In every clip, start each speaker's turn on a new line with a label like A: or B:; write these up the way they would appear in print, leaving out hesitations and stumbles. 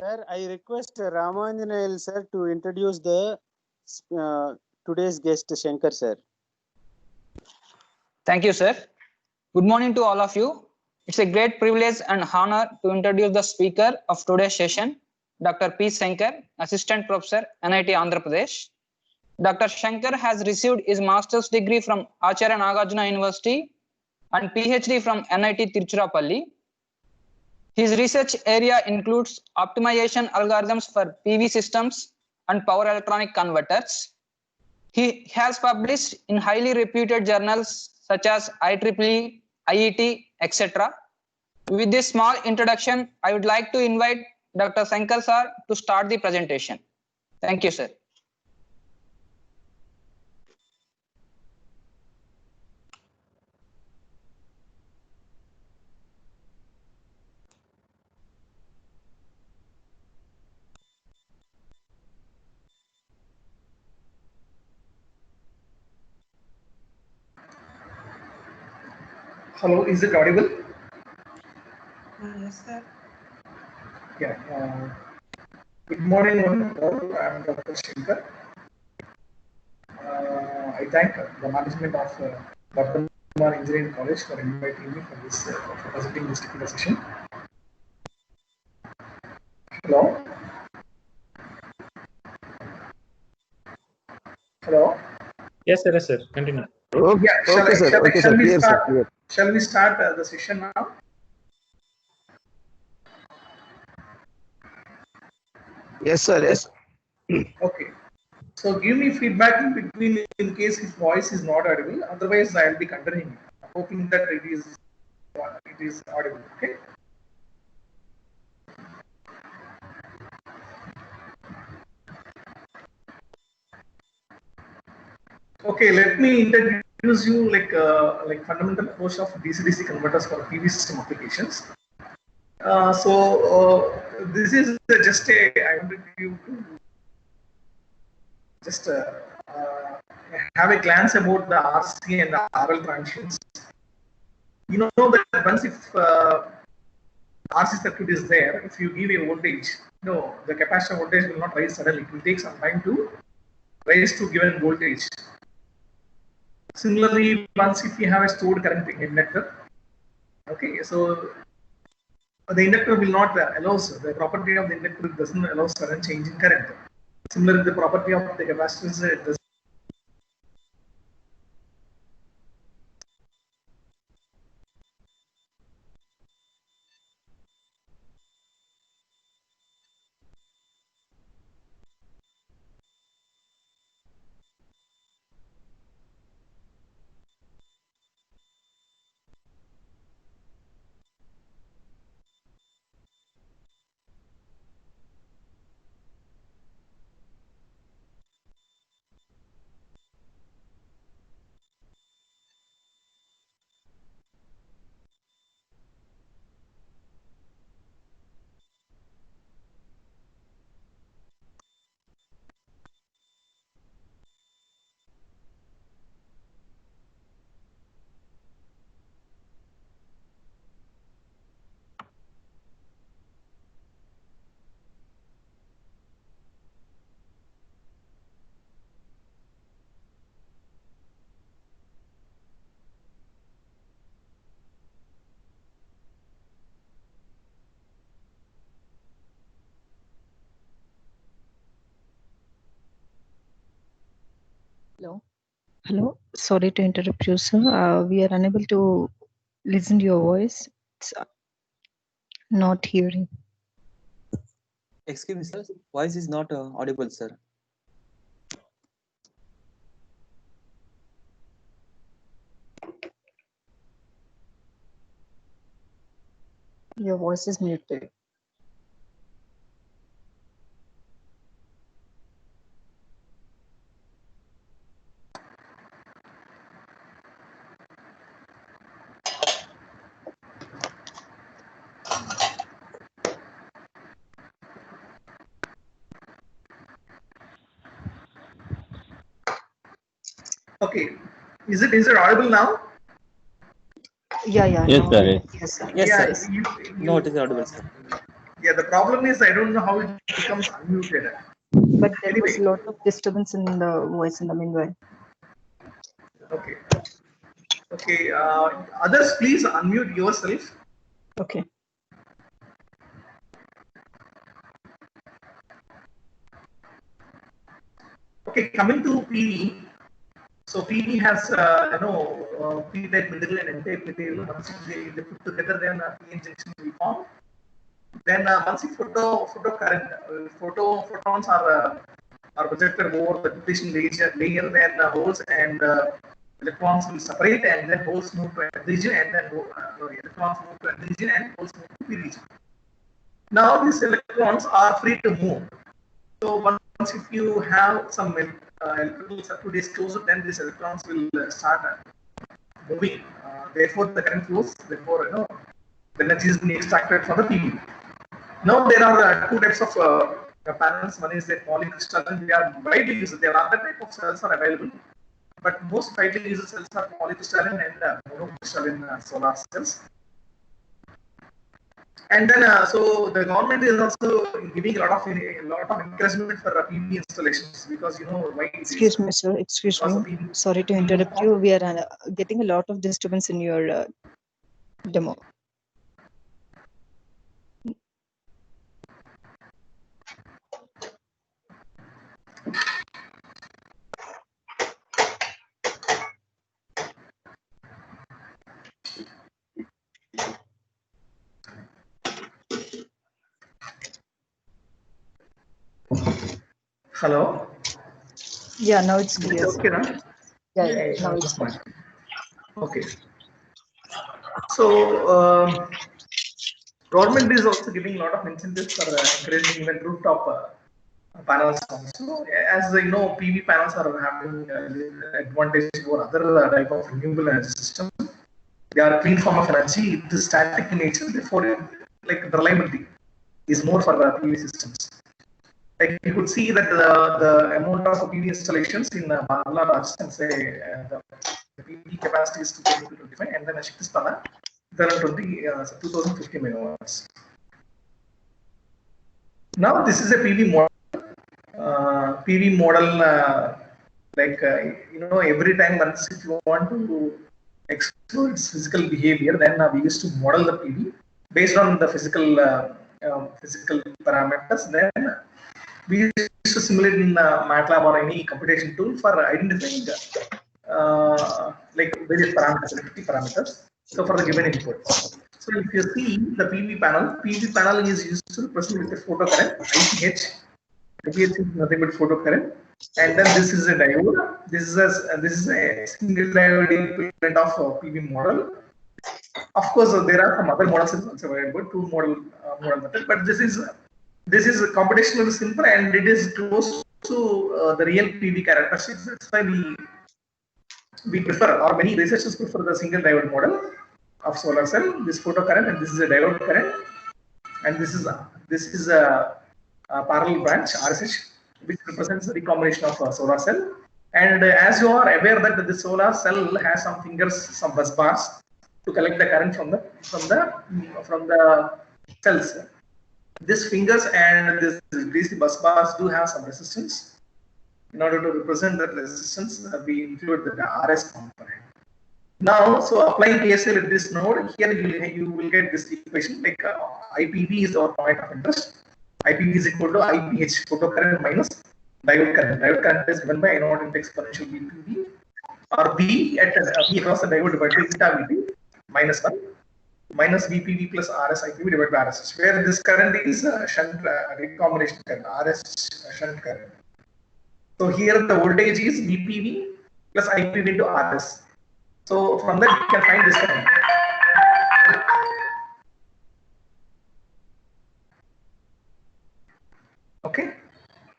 A: Sir, I request Ramanjanayal sir to introduce the today's guest, Shankar sir.
B: Thank you, sir. Good morning to all of you. It's a great privilege and honor to introduce the speaker of today's session, Dr. P. Shankar, Assistant Professor, NIT Andhra Pradesh. Dr. Shankar has received his master's degree from Acharya Nagarjuna University and PhD from NIT Tiruchirappalli. His research area includes optimization algorithms for PV systems and power electronic converters. He has published in highly reputed journals such as IEEE, IET, etc. With this small introduction, I would like to invite Dr. Shankar sir to start the presentation. Thank you, sir.
C: Hello, is it audible?
D: Yes, sir.
C: Yeah. Good morning, all. I'm Dr. Shankar. I thank the management of Bardhaman Engineering College for inviting me for this for presenting this particular session. Hello. Hello.
E: Yes, sir. Continue.
C: Okay, yeah, shall we start the session now?
F: Yes, sir. Yes.
C: Okay. So give me feedback in between in case his voice is not audible. Otherwise, I will be continuing, hoping that it is audible. Okay. Okay. Let me introduce you like fundamental approach of DC-DC converters for PV system applications. This is just I wanted you to just have a glance about the RC and the RL transitions. You know that once if RC circuit is there, if you give a voltage, no, the capacitor voltage will not rise suddenly. It will take some time to rise to given voltage. Similarly, once if you have a stored current inductor, okay, so the inductor will not allow, the property of the inductor doesn't allow sudden change in current. Similarly, the property of the capacitors does.
D: Hello. Sorry to interrupt you, sir. We are unable to listen to your voice. It's not hearing.
G: Excuse me, sir. Voice is not audible, sir.
D: Your voice is muted.
C: Okay, is it audible now?
D: Yeah.
E: Yes,
D: No.
E: sir.
D: Yes, sir.
G: Yes,
C: Yeah,
G: sir. No, it is audible, sir.
C: Yeah, the problem is I don't know how it becomes unmuted.
D: But there was a
C: Anyway,
D: lot of disturbance in the voice in the meanwhile.
C: okay. Okay, others please unmute yourself.
D: Okay.
C: Okay, coming to PV. So PV has, P-type middle and N-type middle. Once they put together, then PN junction will form. Then once the photons are projected over the depletion layer, then holes and electrons will separate, and then holes move to N region, and then electrons move to N region, and holes move to P region. Now these electrons are free to move. So once if you have some electrical circuit is closed, then these electrons will start moving. Therefore, the current flows. Therefore, the energy is being extracted from the PV. Now there are two types of panels. One is the polycrystalline. They are widely used. There are other type of cells are available, but most widely used cells are polycrystalline and monocrystalline solar cells. And then, so the government is also giving a lot of encouragement for PV installations, because why it is.
D: Excuse me, sir. Excuse
C: Because of
D: me.
C: PV.
D: Sorry to interrupt you. We are getting a lot of disturbance in your demo.
C: Hello.
D: Yeah, now it's
C: Is
D: clear.
C: it okay now?
D: Yeah, now it's fine.
C: Okay. So government is also giving a lot of incentives for encouraging even rooftop panels also. As you know, PV panels are having advantage over other type of renewable energy system. They are a clean form of energy. It is static in nature. Therefore, like the reliability is more for PV systems. Like you could see that the amount of PV installations in Bangla, Rajasthan, say the PV capacity is 2025, and then Shaktispana, there are 2050 megawatts. Now this is a PV model. PV model, every time once if you want to explore its physical behavior, then we used to model the PV based on the physical parameters. Then we used to simulate in MATLAB or any computation tool for identifying like various parameters, electricity parameters. So for the given input. So if you see the PV panel is used to represent with a photocurrent IPH. IPH is nothing but photocurrent, and then this is a diode. This is a single diode equivalent of PV model. Of course, there are some other models also available, two model method, but this is computationally simple and it is close to the real PV characteristics. That's why we prefer, or many researchers prefer, the single diode model of solar cell. This photocurrent, and this is a diode current, and this is a parallel branch RSH, which represents the recombination of a solar cell. And as you are aware that the solar cell has some fingers, some bus bars to collect the current from the cells. These fingers and this DC bus bars do have some resistance. In order to represent that resistance, we include the RS component. Now, so applying KCL at this node, here you will get this equation, like IPV is our point of interest. IPV is equal to IPH, photocurrent minus diode current. Diode current is given by N0 into exponential VPV, or V at V across the diode divided by eta VT minus 1 minus VPV plus RS IPV divided by RSH, where this current is shunt recombination current, RS shunt current. So here the voltage is VPV plus IPV into RS. So from that you can find this current. Okay.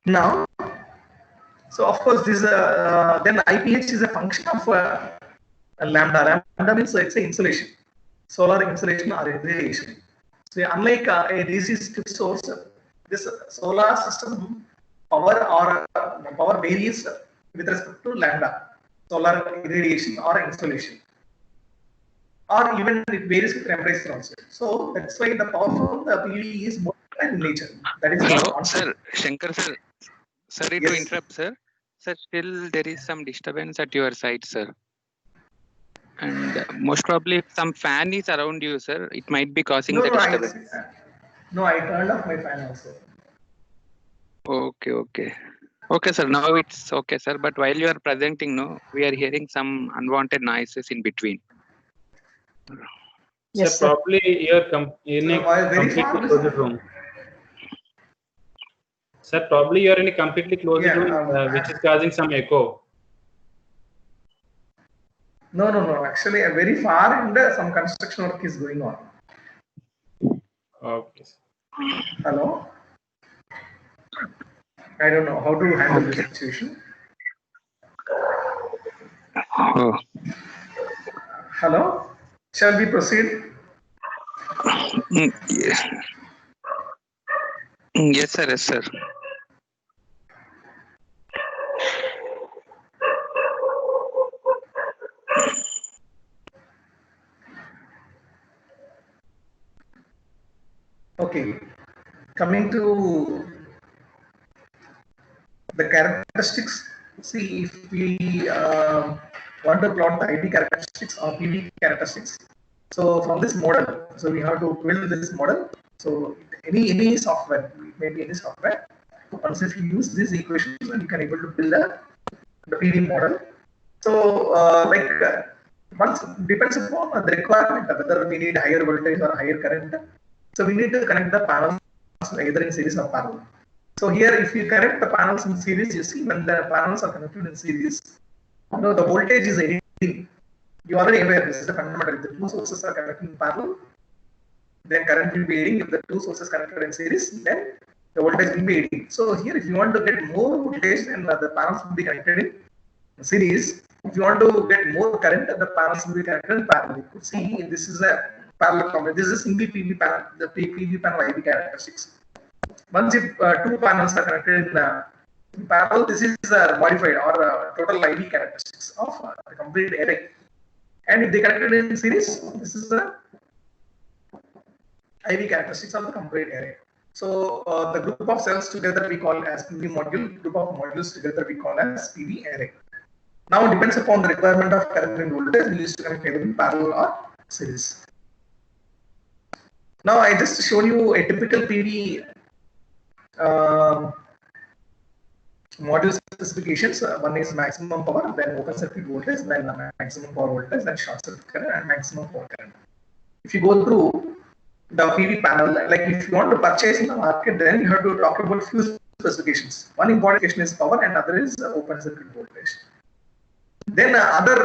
C: Now, so of course this then IPH is a function of lambda. Lambda means it's an insulation, solar insulation or irradiation. So unlike a DC strip source, this solar system power varies with respect to lambda, solar irradiation or insolation, or even it varies with temperature also. So that's why the power from the PV is more in nature. That is
H: Hello,
C: not
H: sir. Shankar sir. Sorry to
C: Yes.
H: interrupt, sir. Sir, still there is some disturbance at your side, sir. And most probably if some fan is around you, sir, it might be causing
C: No,
H: the
C: no,
H: disturbance.
C: I turned off my fan also.
H: Okay, okay. Okay, sir. Now it's okay, sir. But while you are presenting, no, we are hearing some unwanted noises in between.
D: Yes,
E: Sir,
D: sir.
E: probably you're in
C: So,
E: a
C: while very
E: completely
C: far
E: closed room. Sir, probably you're in a completely closed
C: Yeah,
E: room, which is causing some echo.
C: No. Actually, very far and some construction work is going on.
E: Okay.
C: Hello. I don't know how to handle
H: Okay.
C: this situation.
H: Oh.
C: Hello. Shall we proceed?
H: Yes. Yes, sir. Yes, sir.
C: Okay. Coming to the characteristics. See, if we want to plot the IV characteristics or PV characteristics. So from this model, so we have to build this model. So any software, maybe any software. Once if you use these equations, then you can able to build the PV model. So once depends upon the requirement whether we need higher voltage or higher current. So we need to connect the panels either in series or parallel. So here, if you connect the panels in series, you see when the panels are connected in series, the voltage is anything. You already aware this is the fundamental. If the two sources are connected in parallel, then current will be aiding. If the two sources connected in series, then the voltage will be aiding. So here, if you want to get more voltage, then the panels will be connected in series. If you want to get more current, the panels will be connected in parallel. You could see this is a parallel combination. This is a single PV panel, the PV panel IV characteristics. Once if two panels are connected in parallel, this is modified or total IV characteristics of the complete array. And if they connected in series, this is the IV characteristics of the complete array. So the group of cells together we call as PV module, group of modules together we call as PV array. Now it depends upon the requirement of current and voltage, we used to connect either in parallel or series. Now I just shown you a typical PV module specifications. One is maximum power, then open circuit voltage, then maximum power voltage, then short circuit current, and maximum power current. If you go through the PV panel, like if you want to purchase in the market, then you have to talk about few specifications. One important specification is power, and other is open circuit voltage. Then other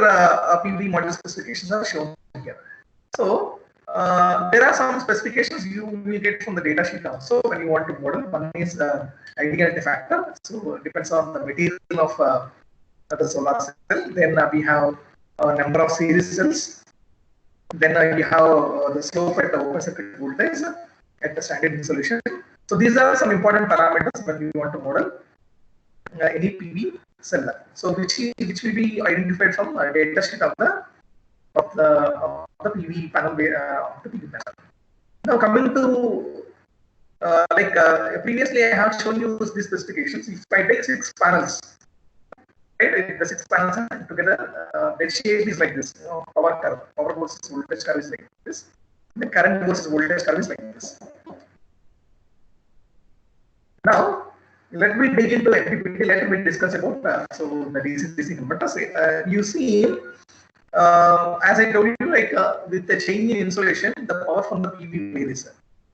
C: PV module specifications are shown here. So there are some specifications you will get from the data sheet also when you want to model. One is ideality factor. So it depends on the material of the solar cell. Then we have number of series cells. Then you have the slope at the open circuit voltage at the standard insulation. So these are some important parameters when you want to model any PV cell. So which will be identified from data sheet of the PV panel, of the PV panel. Now coming to previously I have shown you these specifications. If I take 6 panels, right, the 6 panels are together, the shape is like this. Power versus voltage curve is like this. The current versus voltage curve is like this. Now let me dig into FTP. Let me discuss about the DC converters. You see. As I told you, with the change in insulation, the power from the PV varies,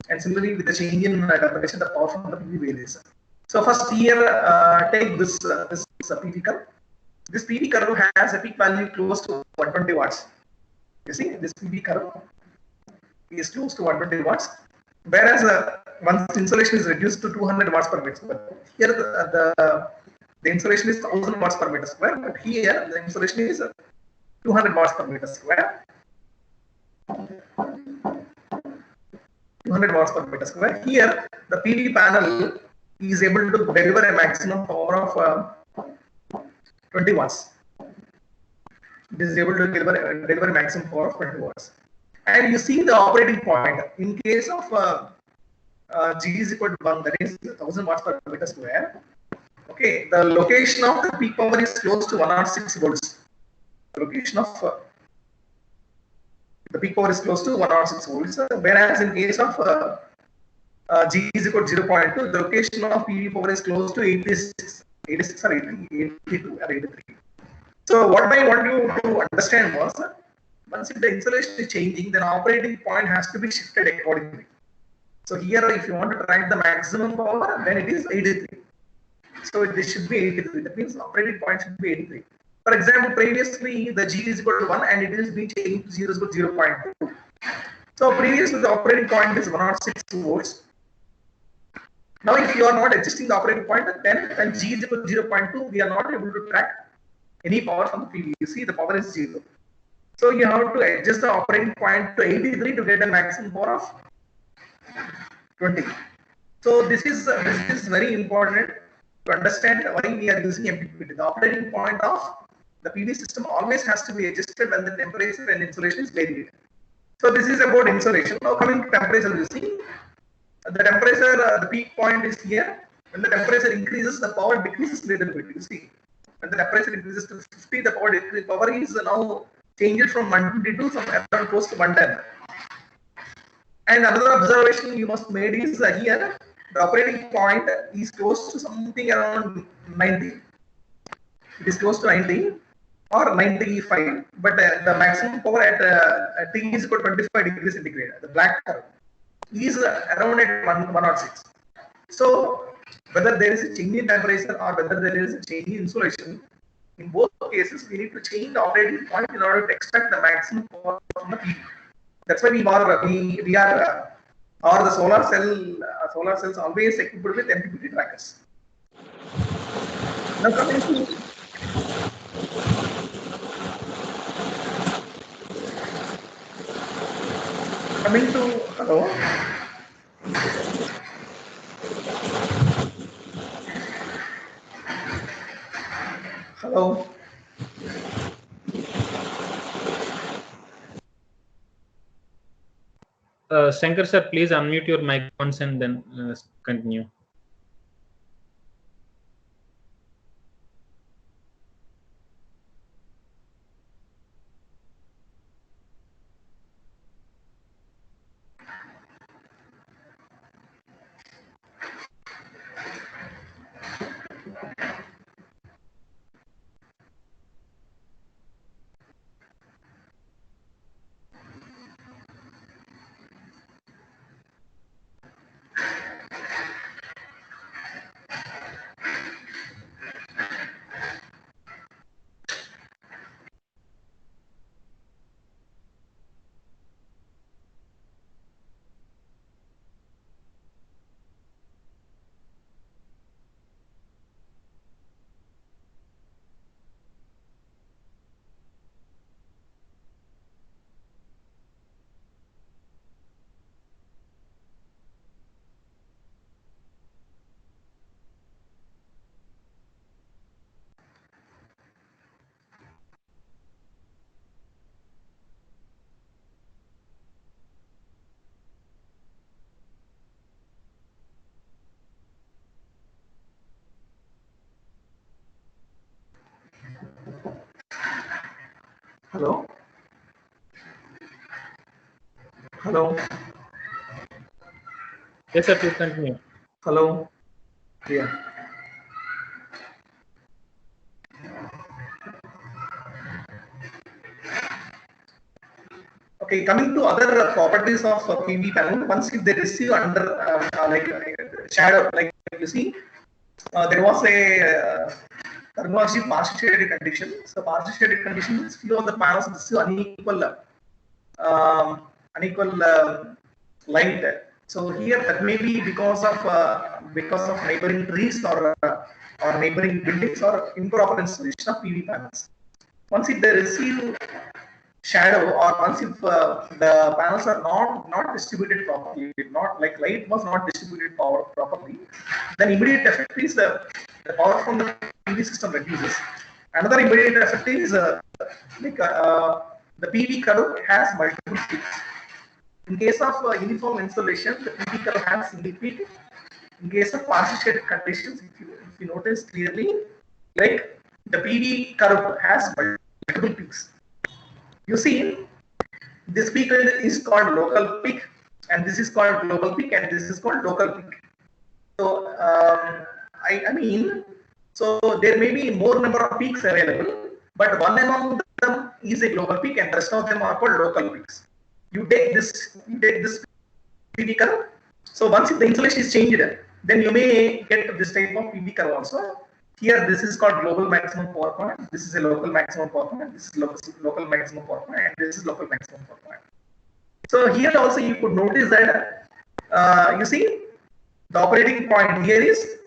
C: and similarly with the change in temperature, the power from the PV varies. So first here, take this PV curve. This PV curve has a peak value close to 120 watts. You see, this PV curve is close to 120 watts, whereas once insulation is reduced to 200 watts per meter square, here the insulation is 1000 watts per meter square, but here the insulation is 200 watts per meter square. 200 watts per meter square. Here, the PV panel is able to deliver a maximum power of 20 watts. It is able to deliver a maximum power of 20 watts. And you see the operating point. In case of G is equal to 1, that is 1000 watts per meter square. Okay, the location of the peak power is close to 106 volts. The location of the peak power is close to 106 volts, whereas in case of G is equal to 0.2, the location of PV power is close to 86 or 82 or 83. So what I want you to understand was, once if the insulation is changing, then operating point has to be shifted accordingly. So here, if you want to track the maximum power, then it is 83. So this should be 83. That means operating point should be 83. For example, previously the G is equal to 1 and it is being changed to 0 is equal to 0.2. So previously the operating point is 106 volts. Now if you are not adjusting the operating point, then G is equal to 0.2, we are not able to track any power from the PV. You see the power is 0. So you have to adjust the operating point to 83 to get a maximum power of 20. So this is very important to understand why we are using MPPT. The operating point of the PV system always has to be adjusted when the temperature and insulation is varied. So this is about insulation. Now coming to temperature, you see the temperature, the peak point is here. When the temperature increases, the power decreases a little bit. You see, when the temperature increases to 50, the power is now changed from 120 to some around close to 110. And another observation you must made is here the operating point is close to something around 90. It is close to 90 or 95, but the maximum power at T is equal to 25 degrees centigrade. The black curve is around at 106. So whether there is a change in temperature or whether there is a change in insulation, in both cases we need to change the operating point in order to extract the maximum power from the PV. That's why we are or the solar cells always equipped with MPPT trackers. Now coming to hello. Hello.
E: Shankar sir, please unmute your microphones and then continue.
C: Hello. Hello.
E: Yes, sir, please continue.
C: Hello. Yeah. Okay, coming to other properties of PV panel, once they receive under shadow, like you see, there was a terminology partial shaded condition. So partial shaded condition means few of the panels receive unequal light. So here that may be because of neighboring trees or neighboring buildings or improper installation of PV panels. Once if they receive shadow or once if the panels are not distributed properly, not like light was not distributed power properly, then immediate effect is the power from the PV system reduces. Another immediate effect is the PV curve has multiple peaks. In case of uniform insolation, the PV curve has single peak. In case of partial shaded conditions, if you notice clearly, like the PV curve has multiple peaks. You see, this peak is called local peak, and this is called global peak, and this is called local peak. So, I mean, so there may be more number of peaks available, but one among them is a global peak, and the rest of them are called local peaks. You take this PV curve. So once the insulation is changed, then you may get this type of PV curve also. Here, this is called global maximum power point. This is a local maximum power point. This is local maximum power point, and this is local maximum power point. So here also you could notice that you see the operating point here is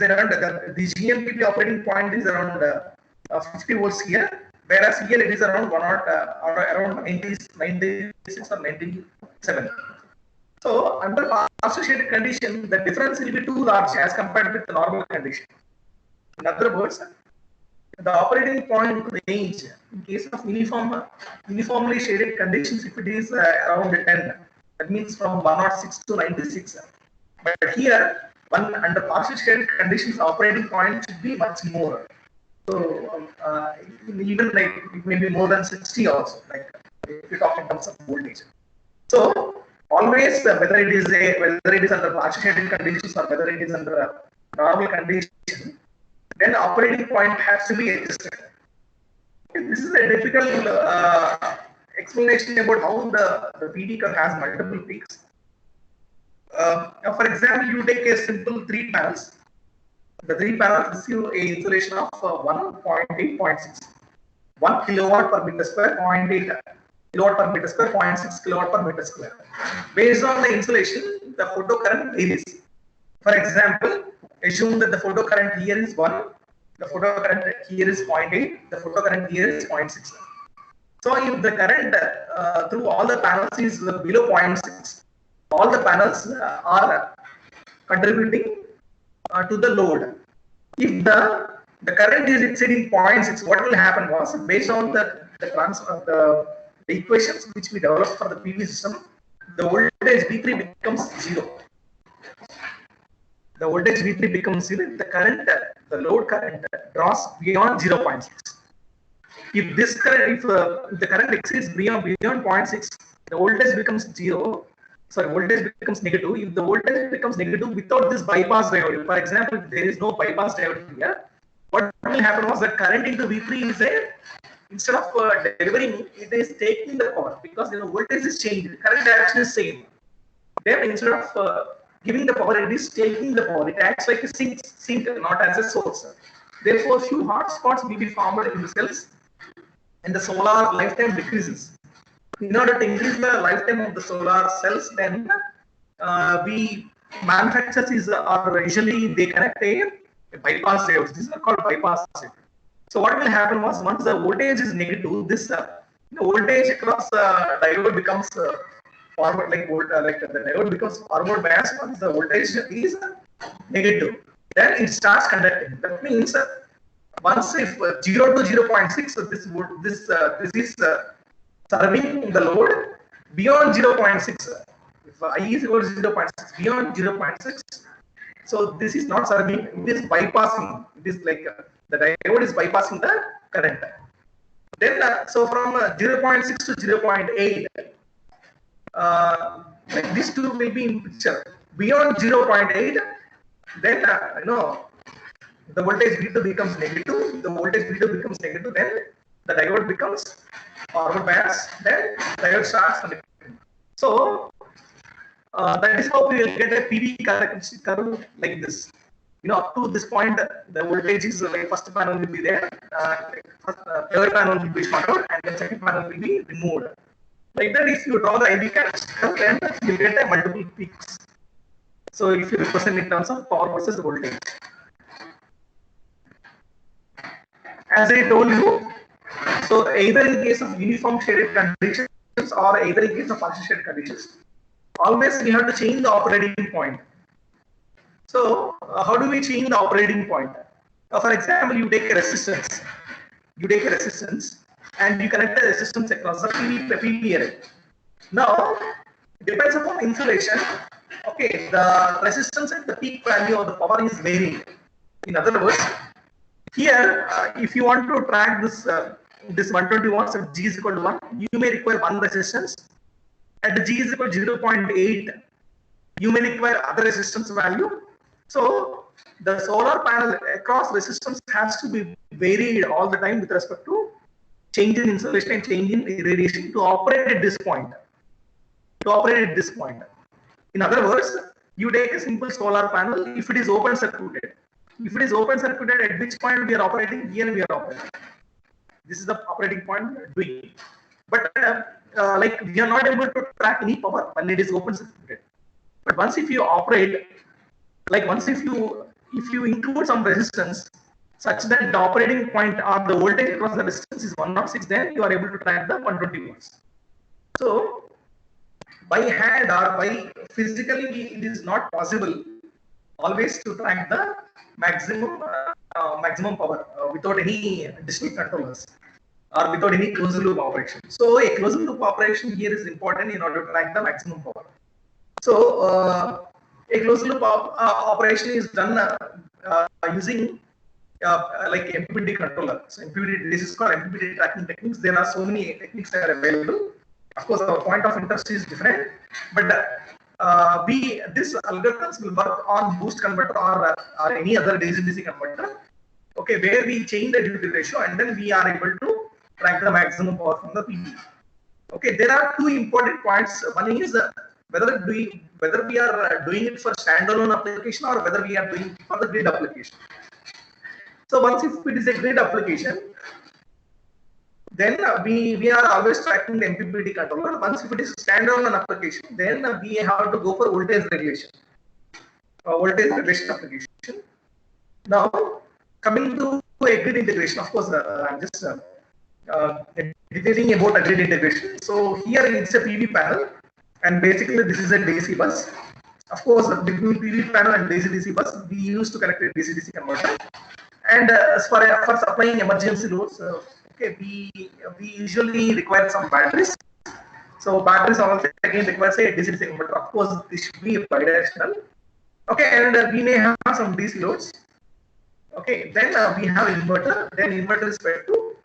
C: around the GMPP operating point is around 50 volts here, whereas here it is around around 96 or 97. So under partial shaded condition, the difference will be too large as compared with the normal condition. In other words, the operating point range in case of uniformly shaded conditions, if it is around 10, that means from 106 to 96. But here, under partial shaded conditions, the operating point should be much more. So even like it may be more than 60 also, like if you talk in terms of voltage. So always whether it is under partial shaded conditions or whether it is under normal condition, then the operating point has to be adjusted. This is a difficult explanation about how the PD curve has multiple peaks. For example, you take a simple 3 panels. The 3 panels receive a insulation of 1.8.6, 1 kilowatt per meter square, 0.8 kilowatt per meter square, 0.6 kilowatt per meter square. Based on the insulation, the photocurrent varies. For example, assume that the photocurrent here is 1, the photocurrent here is 0.8, the photocurrent here is 0.6. So if the current through all the panels is below 0.6, all the panels are contributing to the load. If the current is exceeding 0.6, what will happen was, based on the equations which we developed for the PV system, the voltage V3 becomes 0. The voltage V3 becomes 0. The load current drops beyond 0.6. If this current, if the current exceeds beyond 0.6, the voltage becomes 0. Sorry, voltage becomes negative. If the voltage becomes negative without this bypass diode, for example, if there is no bypass diode here, what will happen was that current into V3 is there. Instead of delivering, it is taking the power because the voltage is changed. Current action is same. Then instead of giving the power, it is taking the power. It acts like a sink, not as a source. Therefore, few hot spots will be formed in the cells, and the solar lifetime decreases. In order to increase the lifetime of the solar cells, then we manufacturers are usually they connect a bypass diodes. These are called bypass diodes. So what will happen was, once the voltage is negative, this the voltage across diode becomes forward, like the diode becomes forward bias. Once the voltage is negative, then it starts conducting. That means once if 0 to 0.6, so this is serving the load beyond 0.6. If I is equal to 0.6, beyond 0.6, so this is not serving, it is bypassing. It is like the diode is bypassing the current. Then, so from 0.6 to 0.8, like these two will be in picture. Beyond 0.8, then the voltage V2 becomes negative. The voltage V2 becomes negative. Then the diode becomes forward bias. Then diode starts conducting. So that is how we will get a PV characteristic curve like this. Up to this point, the voltage is like first panel will be there, third panel will be short out, and the second panel will be removed. Like that, if you draw the IV characteristic curve, then you get a multiple peaks. So if you represent in terms of power versus voltage. As I told you, so either in case of uniform shaded conditions or either in case of partial shaded conditions, always we have to change the operating point. So how do we change the operating point? For example, you take a resistance. And you connect the resistance across the PV array. Now, depends upon insulation. Okay, the resistance at the peak value of the power is varying. In other words, here, if you want to track this 120 watts at G is equal to 1, you may require one resistance. At G is equal to 0.8, you may require other resistance value. So the solar panel across resistance has to be varied all the time with respect to change in insulation and change in irradiation to operate at this point. In other words, you take a simple solar panel if it is open circuited. If it is open circuited, at which point we are operating, here we are operating. This is the operating point we are doing. But like we are not able to track any power when it is open circuited. But once if you operate, like once if you include some resistance such that the operating point or the voltage across the resistance is 106, then you are able to track the 120 watts. So by hand or by physically, it is not possible always to track the maximum power without any digital controllers or without any closed loop operation. So a closed loop operation here is important in order to track the maximum power. So a closed loop operation is done using like MPPT controller. So MPPT, this is called MPPT tracking techniques. There are so many techniques that are available. Of course, our point of interest is different, but this algorithms will work on boost converter or any other DC-DC converter. Okay, where we change the duty ratio and then we are able to track the maximum power from the PV. Okay, there are two important points. One is whether we are doing it for standalone application or whether we are doing it for the grid application. So once if it is a grid application, then we are always tracking the MPPT controller. Once if it is a standalone application, then we have to go for voltage regulation application. Now, coming to a grid integration, of course, I'm just detailing about a grid integration. So here it's a PV panel, and basically this is a DC bus. Of course, between PV panel and DC bus, we used to connect a DC converter. And as for supplying emergency loads, okay, we usually require some batteries. So batteries also again requires a DC converter. Of course, this should be bidirectional. Okay, and we may have some DC loads. Okay, then we have inverter. Then inverter is fed to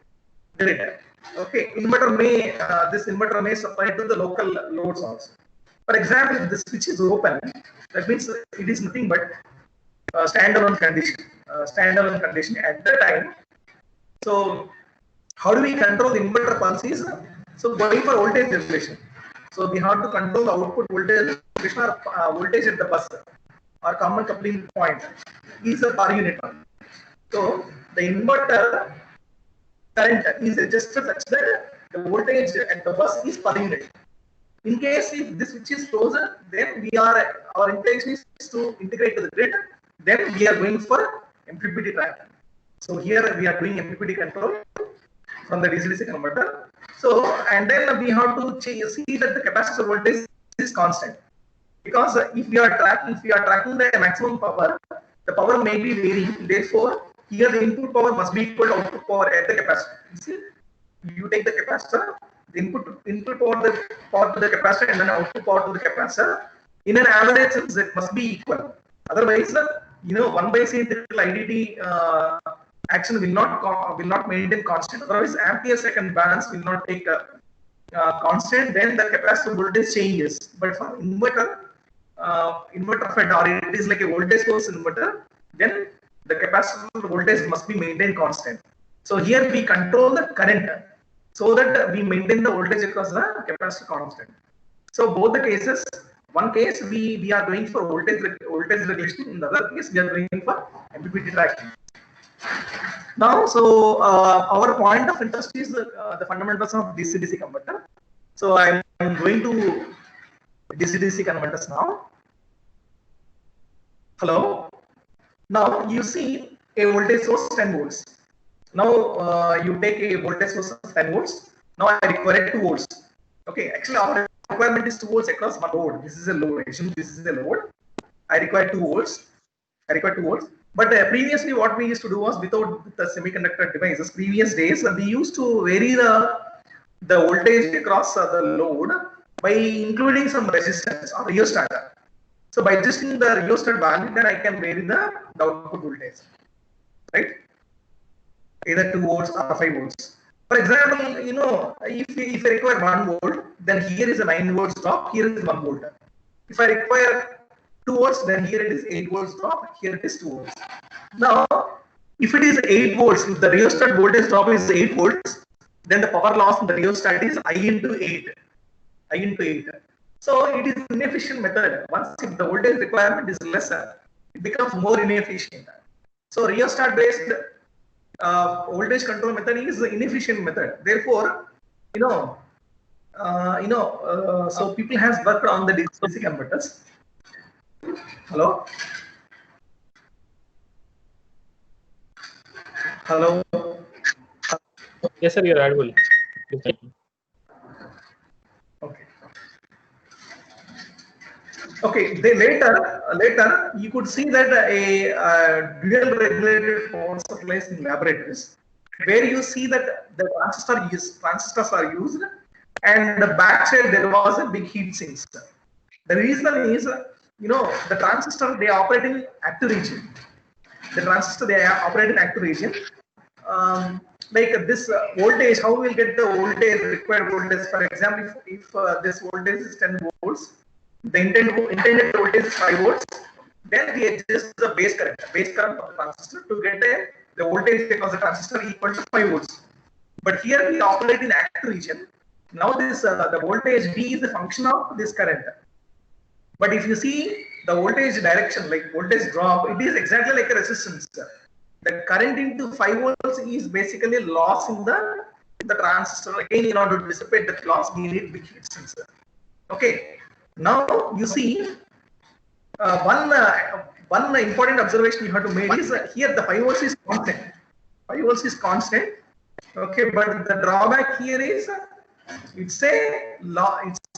C: grid. Okay, this inverter may supply to the local loads also. For example, if the switch is open, that means it is nothing but standalone condition. At the time. So how do we control the inverter pulses? So going for voltage regulation. So we have to control the output voltage regulation or voltage at the bus or common coupling point is a per unit one. So the inverter current is adjusted such that the voltage at the bus is per unit. In case if this switch is closed, then our intention is to integrate to the grid. Then we are going for MPPT tracking. So here we are doing MPPT control from the DC converter. So and then we have to see that the capacitor voltage is constant. Because if we are tracking the maximum power, the power may be varying. Therefore, here the input power must be equal to output power at the capacitor. You see, you take the capacitor, the input power to the capacitor, and then output power to the capacitor. In an average sense, it must be equal. Otherwise, 1/C IDT action will not maintain constant. Otherwise, ampere second balance will not take constant. Then the capacitor voltage changes. But for inverter fed, or it is like a voltage source inverter, then the capacitor voltage must be maintained constant. So here we control the current so that we maintain the voltage across the capacitor constant. So both the cases. One case we are doing for voltage regulation. In the other case, we are doing for MPPT tracking. Now, so our point of interest is the fundamentals of DC-DC converter. So I am going to DC-DC converters now. Hello. Now you see a voltage source 10 volts. Now you take a voltage source of 10 volts. Now I require 2 volts. Okay, actually our requirement is 2 volts across one load. This is a load. This is a load. I require 2 volts. But previously, what we used to do was without the semiconductor devices. Previous days, we used to vary the voltage across the load by including some resistance or rheostat. So by adjusting the rheostat value, then I can vary the output voltage, right? Either 2 volts or 5 volts. For example, you know, if I require 1 volt, then here is a 9 volts drop, here is 1 volt. If I require 2 volts, then here it is 8 volts drop, here it is 2 volts. Now, if it is 8 volts, if the rheostat voltage drop is 8 volts, then the power loss in the rheostat is I into 8. I into 8. So it is inefficient method. Once if the voltage requirement is lesser, it becomes more inefficient. So rheostat based voltage control method is the inefficient method. Therefore, so people has worked on the DC converters. Hello. Hello.
E: Yes, sir, you're audible. Please continue.
C: Okay. Okay. Then later you could see that a dual regulated power supplies in laboratories, where you see that the transistors are used, and the backside there was a big heat sinks. The reason is, the transistor they operate in active region. The transistor they operate in active region. Like this voltage, how we will get the voltage, required voltage? For example, if this voltage is 10 volts, the intended voltage is 5 volts, then we adjust the base current of the transistor to get the voltage across the transistor equal to 5 volts. But here we operate in active region. Now this the voltage V is the function of this current. But if you see the voltage direction, like voltage drop, it is exactly like a resistance. The current into 5 volts is basically loss in the transistor. Again, in order to dissipate that loss, we need big heat sensor. Okay. Now you see one important observation you have to make is here the 5 volts is constant. 5 volts is constant. Okay, but the drawback here is it's an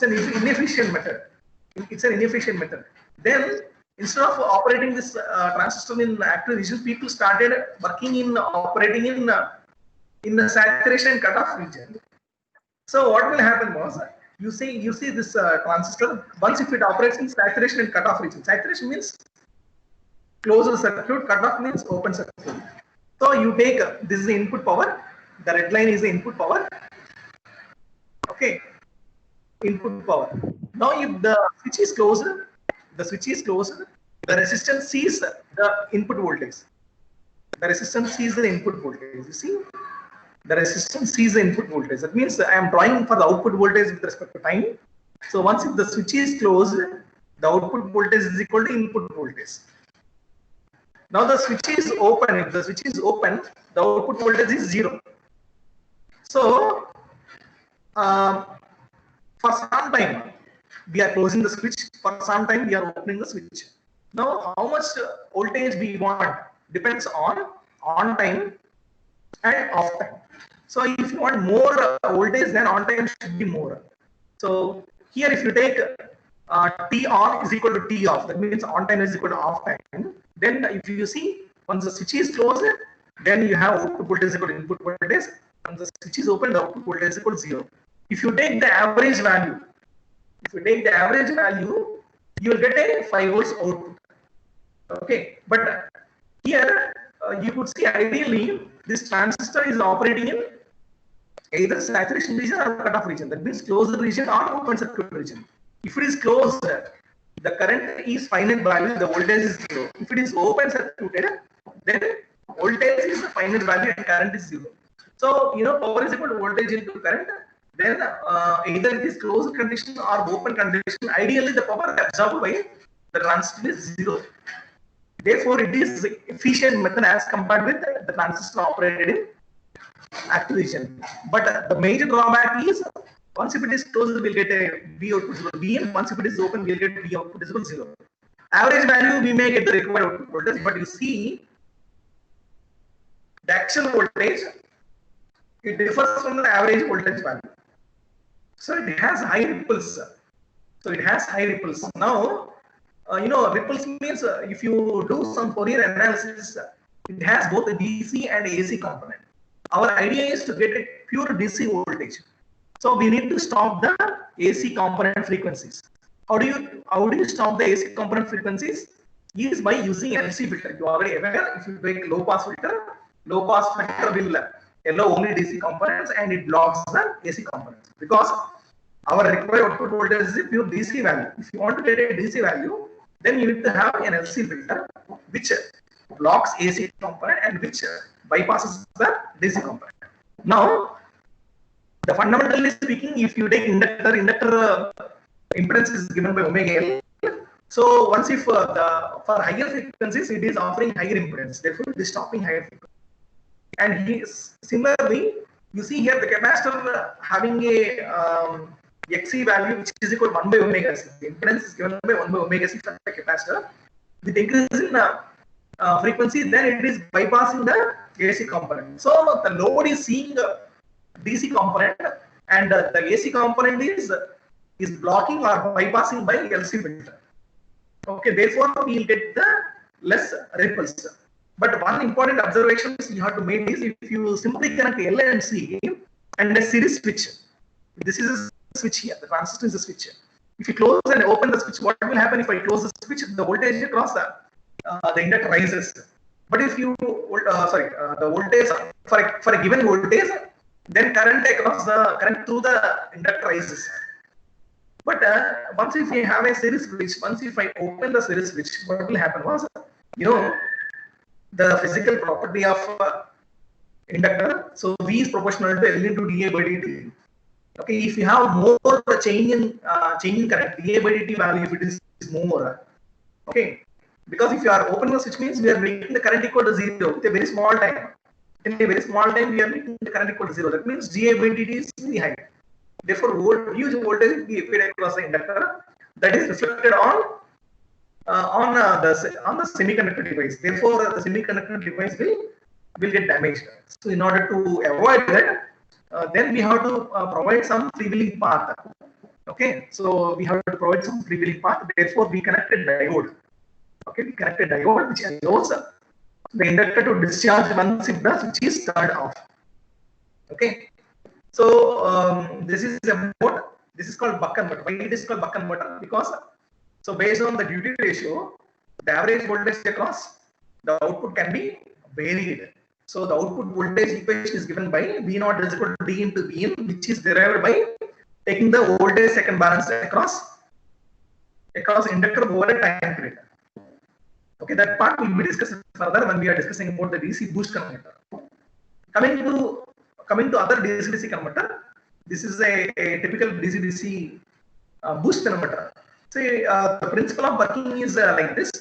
C: inefficient method. It's an inefficient method. Then instead of operating this transistor in active region, people started operating in the saturation and cutoff region. So what will happen was, you see this transistor, once if it operates in saturation and cutoff region. Saturation means closed circuit, cutoff means open circuit. So you take this is the input power, the red line is the input power. Okay, input power. Now if the switch is closed, the resistance sees the input voltage. The resistance sees the input voltage. You see, the resistance sees the input voltage. That means I am drawing for the output voltage with respect to time. So once if the switch is closed, the output voltage is equal to input voltage. Now the switch is open. If the switch is open, the output voltage is 0. So for some time we are closing the switch. For some time we are opening the switch. Now how much voltage we want depends on time and off time. So if you want more voltage, then on time should be more. So here if you take T on is equal to T off, that means on time is equal to off time. Then if you see, once the switch is closed, then you have output voltage equal to input voltage. Once the switch is open, the output voltage is equal to 0. If you take the average value, you will get a 5 volts output. Okay, but here you could see ideally this transistor is operating in either saturation region or cutoff region. That means closed region or open circuit region. If it is closed, the current is finite value, the voltage is 0. If it is open circuited, then voltage is the finite value and current is 0. So power is equal to voltage into current. Then either it is closed condition or open condition. Ideally, the power absorbed by the transistor is 0. Therefore, it is efficient method as compared with the transistor operated in active region. But the major drawback is, once if it is closed, we'll get a V output equal to V, and once if it is open, we'll get V output equal to 0. Average value we may get the required output voltage, but you see the actual voltage, it differs from the average voltage value. So it has high ripples. Now, ripples means if you do some Fourier analysis, it has both a DC and AC component. Our idea is to get a pure DC voltage. So we need to stop the AC component frequencies. How do you stop the AC component frequencies? Is by using LC filter. You are already aware, if you take low pass filter will allow only DC components and it blocks the AC components, because our required output voltage is a pure DC value. If you want to get a DC value, then you need to have an LC filter which blocks AC component and which bypasses the DC component. Now, the fundamentally speaking, if you take inductor impedance is given by omega L. So once if for higher frequencies it is offering higher impedance, therefore it is stopping higher frequency. And similarly, you see here the capacitor having a XC value which is equal to 1 by omega C. The impedance is given by 1 by omega C for the capacitor. With increase in frequency, then it is bypassing the AC component. So the load is seeing the DC component, and the AC component is blocking or bypassing by LC filter. Okay, therefore we will get the less ripples. But one important observation you have to make is, if you simply connect L and C and a series switch, this is a switch here, the transistor is a switch. If you close and open the switch, what will happen if I close the switch? The voltage across the inductor rises. But if you, the voltage for a given voltage, then current through the inductor rises. But once if you have a series switch, once if I open the series switch, what will happen was, the physical property of inductor. So V is proportional to L into dA by dt. Okay, if you have more change in current, dA by dt value, if it is more, okay, because if you are opening the switch means we are making the current equal to 0 with a very small time. In a very small time, we are making the current equal to 0. That means dA by dt is very high. Therefore, huge voltage will be applied across the inductor, that is reflected on the semiconductor device. Therefore, the semiconductor device will get damaged. So, in order to avoid that, then we have to provide some freewheeling path. Okay, so we have to provide some freewheeling path. Therefore, we connected diode. Okay, we connected diode which allows the inductor to discharge once if the switch is turned off. Okay, so this is called buck converter. Why it is called buck converter? Because so based on the duty ratio, the average voltage across the output can be varied. So the output voltage equation is given by V0 is equal to D into Vin, which is derived by taking the voltage second balance across inductor over a time period. Okay, that part will be discussed further when we are discussing about the DC boost converter. Coming to other DC-DC converter, this is a typical DC-DC boost converter. See, the principle of working is like this.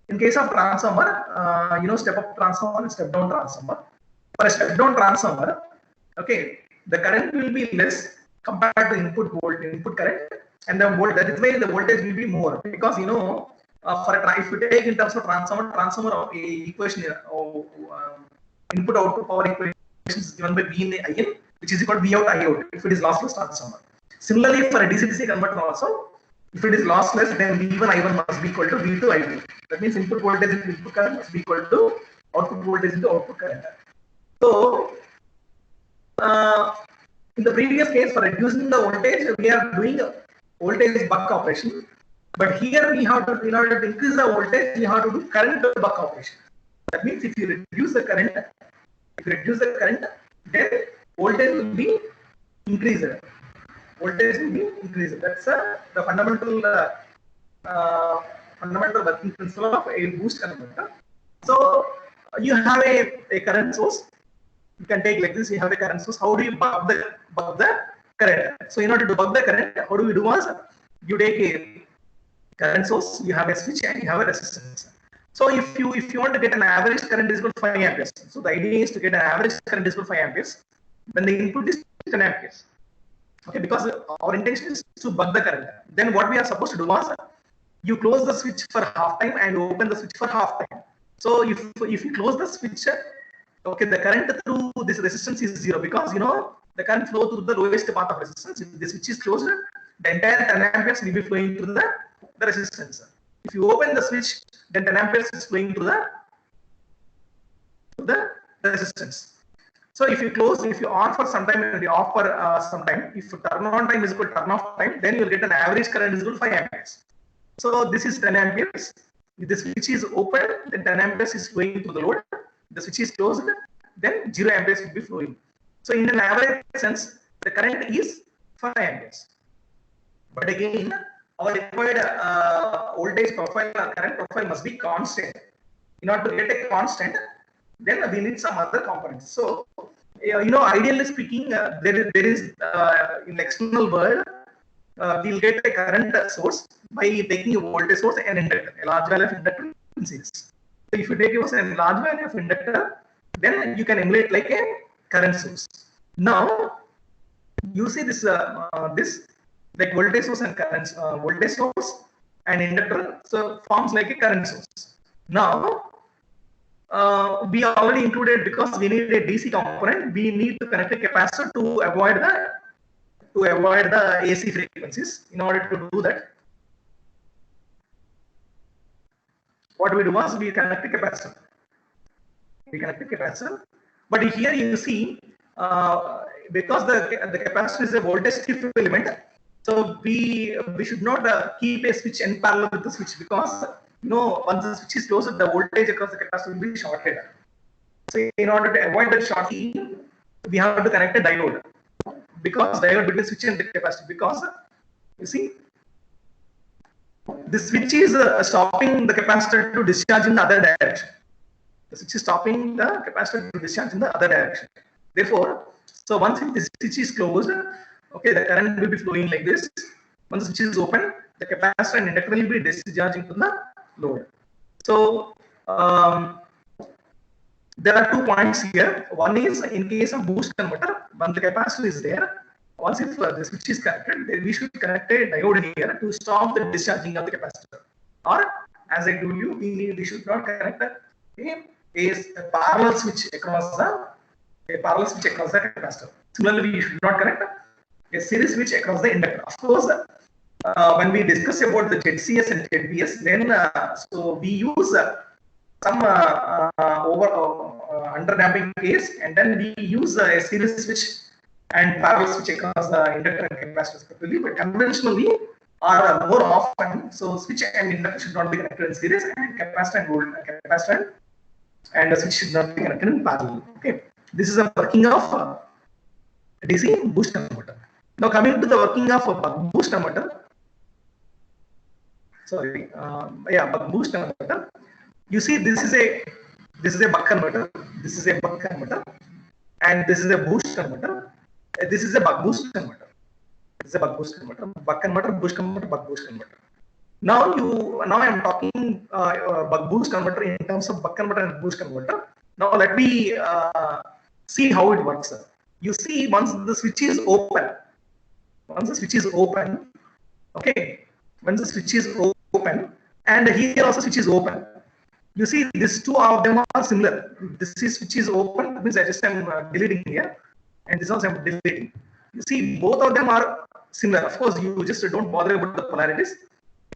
C: In case of transformer, step-up transformer and step-down transformer. For a step-down transformer, okay, the current will be less compared to input current, and that is why the voltage will be more, because if you take in terms of transformer equation, input-output power equation is given by V in the IN, which is equal to V out I out if it is lossless transformer. Similarly, for a DC-DC converter also, if it is lossless, then V1 I1 must be equal to V2 I2. That means input voltage into input current must be equal to output voltage into output current. So, in the previous case, for reducing the voltage, we are doing voltage buck operation. But here we have to, in order to increase the voltage, we have to do current buck operation. That means if you reduce the current, then voltage will be increased. That's the fundamental working principle of a boost converter. So you have a current source. You can take like this. You have a current source. How do you buck the current? So in order to buck the current, how do we do? You take a current source. You have a switch and you have a resistance. So if you want to get an average current is equal to 5 amperes. So the idea is to get an average current is equal to 5 amperes. When the input is 10 amperes. Okay, because our intention is to buck the current. Then what we are supposed to do is you close the switch for half time and open the switch for half time. So if you close the switch, okay, the current through this resistance is 0, because the current flow through the lowest path of resistance. If the switch is closed, the entire 10 amperes will be flowing through the resistance. If you open the switch, then 10 amperes is flowing through the resistance. So if you close, if you on for some time and you off for some time, if turn on time is equal to turn off time, then you will get an average current is equal to 5 amperes. So this is 10 amperes. If the switch is open, then 10 amperes is flowing to the load. The switch is closed, then 0 amperes will be flowing. So in an average sense, the current is 5 amperes. But again, our required voltage profile or current profile must be constant. In order to get a constant, then we need some other components. So, ideally speaking, there is in the external world, we'll get a current source by taking a voltage source and inductor, a large value of inductor in series. So if you take a large value of inductor, then you can emulate like a current source. Now, you see this this like voltage source and current voltage source and inductor, so forms like a current source. Now, we already included, because we need a DC component, we need to connect a capacitor to avoid the AC frequencies. In order to do that, what we do was we connect a capacitor. But here you see, because the capacitor is a voltage shift element, so we should not keep a switch in parallel with the switch, because once the switch is closed, the voltage across the capacitor will be shorted. So in order to avoid that shorting, we have to connect a diode, because diode between switch and the capacitor, because you see the switch is stopping the capacitor to discharge in the other direction. The switch is stopping the capacitor to discharge in the other direction. Therefore, so once the switch is closed, okay, the current will be flowing like this. Once the switch is open, the capacitor and inductor will be discharging to the load. So there are 2 points here. One is in case of boost converter, once the capacitor is there, once if the switch is connected, then we should connect a diode here to stop the discharging of the capacitor. Or as I told you, we should not connect a parallel switch across the capacitor. Similarly, we should not connect a series switch across the inductor. Of course, when we discuss about the ZCS and ZBS, then so we use some underdamping case, and then we use a series switch and parallel switch across the inductor and capacitor separately. But conventionally, or more often, so switch and inductor should not be connected in series, and capacitor and the switch should not be connected in parallel. Okay, this is a working of DC boost converter. Now coming to the working of buck boost converter. Buck boost converter. You see, this is a buck converter. This is a buck converter, and this is a boost converter. This is a buck boost converter. This is a buck boost converter. Buck converter, boost converter, buck boost converter. Now I am talking buck boost converter in terms of buck converter and boost converter. Now let me see how it works. You see, once the switch is open, okay, once the switch is open, and here also switch is open, you see these 2 of them are similar. This switch is open, means I just am deleting here, and this also I am deleting. You see, both of them are similar. Of course, you just don't bother about the polarities,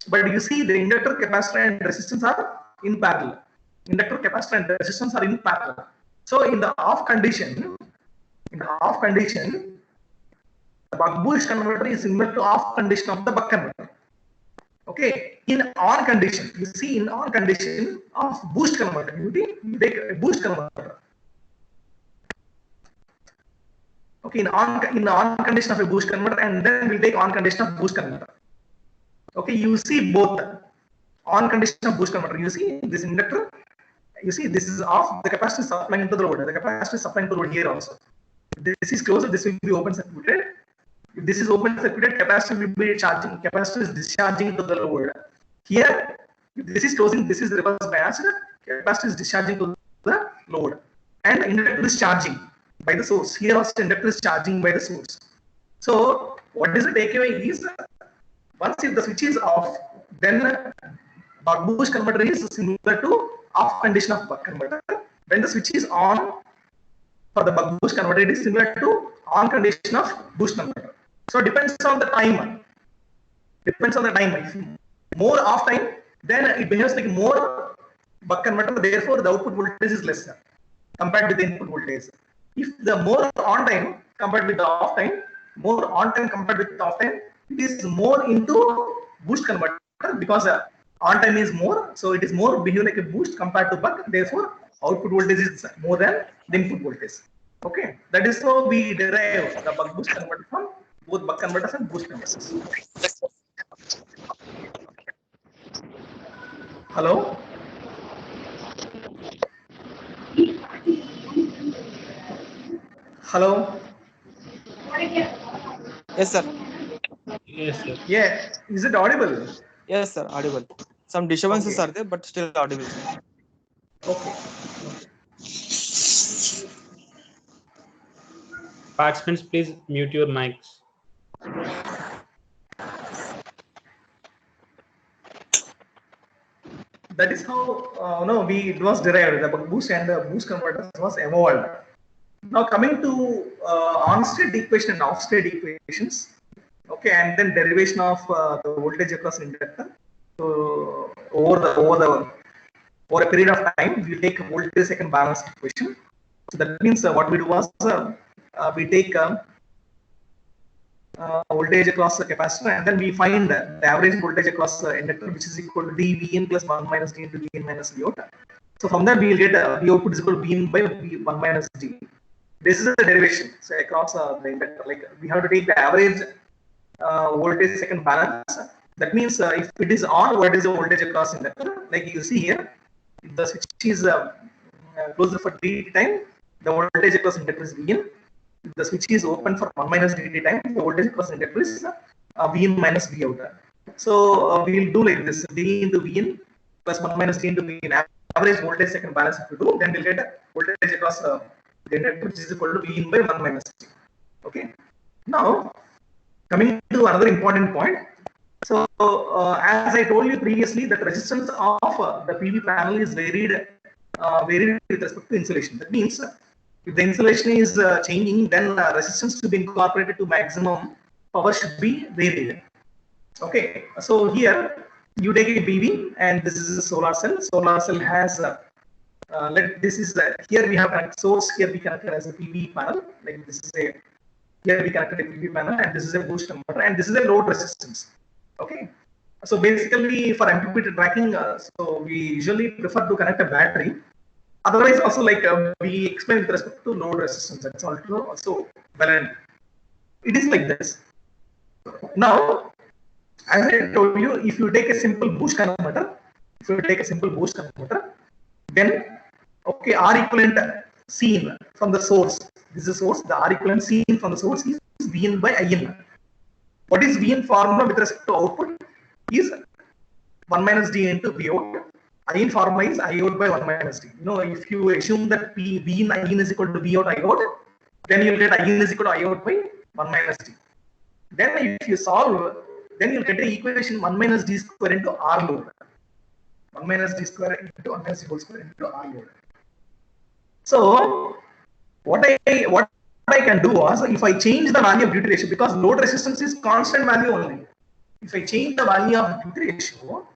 C: but you see the inductor, capacitor, and resistance are in parallel. Inductor, capacitor, and resistance are in parallel. So in the off condition, the buck boost converter is similar to off condition of the buck converter. Okay, in on condition, you see, in on condition of boost converter, you take a boost converter. Okay, in on condition of a boost converter, and then we take on condition of boost converter. Okay, you see both on condition of boost converter. You see this inductor. You see this is off. The capacitor is supplying to the load. The capacitor is supplying to the load here also. This is closed. This will be open circuited. If this is open circuited, capacitor will be charging. Capacitor is discharging to the load. Here, if this is closing, this is reverse biased. Capacitor is discharging to the load, and inductor is charging by the source. Here also inductor is charging by the source. So what is the takeaway is, once if the switch is off, then buck boost converter is similar to off condition of buck converter. When the switch is on for the buck boost converter, it is similar to on condition of boost converter. So depends on the time. If more off time, then it behaves like more buck converter. Therefore, the output voltage is lesser compared to the input voltage. If the more on time compared with the off time, more on time compared with the off time, it is more into boost converter because on time is more, so it is more behave like a boost compared to buck. Therefore, output voltage is more than the input voltage. Okay, that is how we derive the buck boost converter from both buck converters and boost converters. Hello. Hello.
G: Yes, sir.
E: Yes, sir.
C: Yeah, is it audible?
G: Yes, sir. Audible. Some disturbances
C: Okay.
G: are there, but still audible, sir.
C: Okay.
E: Participants, please mute your mics.
C: That is how no, it was derived. The buck boost and the boost converter was evolved. Now coming to on-state equation and off-state equations, okay, and then derivation of the voltage across inductor. So over a period of time, we take voltage second balanced equation. So that means what we do was we take voltage across the capacitor, and then we find the average voltage across the inductor, which is equal to dVin plus 1 minus d into Vin minus V out. So from that we will get V output is equal to Vin by V1 minus d. This is the derivation. So across the inductor, like we have to take the average voltage second balance. That means if it is on, what is the voltage across inductor? Like you see here, if the switch is closed for dt time, the voltage across inductor is Vin. If the switch is open for 1 minus dt time, the voltage across inductor is Vin minus V out. So we will do like this: d into Vin plus 1 minus d into Vin. Average voltage second balance if we do, then we'll get voltage across the inductor, which is equal to Vin by 1 minus d. Okay. Now coming to another important point. So as I told you previously, that resistance of the PV panel is varied with respect to insulation. That means if the insulation is changing, then resistance to be incorporated to maximum power should be varied. Okay, so here you take a PV, and this is a solar cell. Solar cell has this is here we have a source. Here we connected as a PV panel. Like this is a here we connected a PV panel, and this is a boost converter, and this is a load resistance. Okay, so basically for MPPT tracking, so we usually prefer to connect a battery. Otherwise, also like we explain with respect to load resistance. That's also valid. It is like this. Now, as I told you, if you take a simple boost converter, then okay, R equivalent seen from the source. This is the source. The R equivalent seen from the source is Vn by In. What is Vn formula with respect to output? Is 1 minus d into V out. In formula is I out by 1 minus d. You know, if you assume that V in In is equal to V out I out, then you'll get In is equal to I out by 1 minus d. Then if you solve, then you'll get the equation 1 minus d square into R load. 1 minus d square into 1 minus d whole square into R load. So what I can do was, if I change the value of duty ratio, because load resistance is constant value only. If I change the value of duty ratio,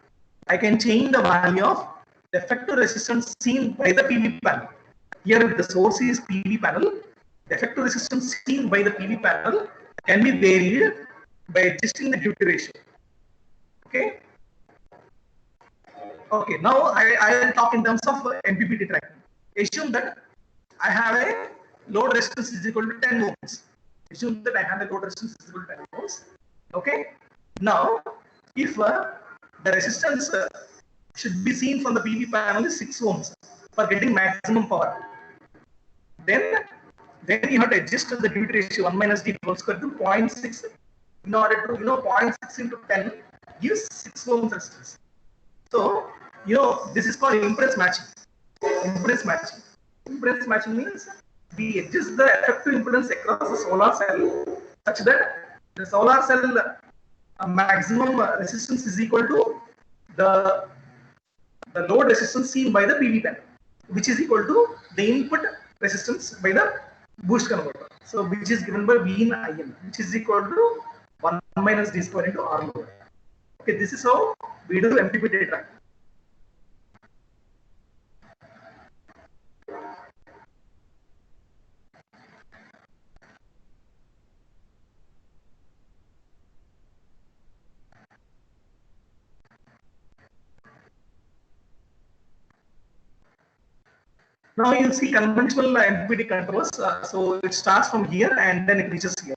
C: I can change the value of the effective resistance seen by the PV panel. Here, if the source is PV panel, the effective resistance seen by the PV panel can be varied by adjusting the duty ratio. Okay. Okay. Now I will talk in terms of MPPT tracking. Assume that I have a load resistance is equal to 10 ohms. Assume that I have a load resistance is equal to 10 ohms. Okay. Now, if the resistance should be seen from the PV panel is 6 ohms for getting maximum power, then you have to adjust the duty ratio 1 minus d whole square to 0.6 in order to 0.6 into 10 gives 6 ohms resistance. So this is called impedance matching. Impedance matching means we adjust the effective impedance across the solar cell such that the solar cell maximum resistance is equal to the load resistance seen by the PV panel, which is equal to the input resistance by the boost converter. So which is given by V in In, which is equal to 1 minus d square into R load. Okay, this is how we do MPPT tracking. Now you see conventional MPPT controllers. So it starts from here and then it reaches here.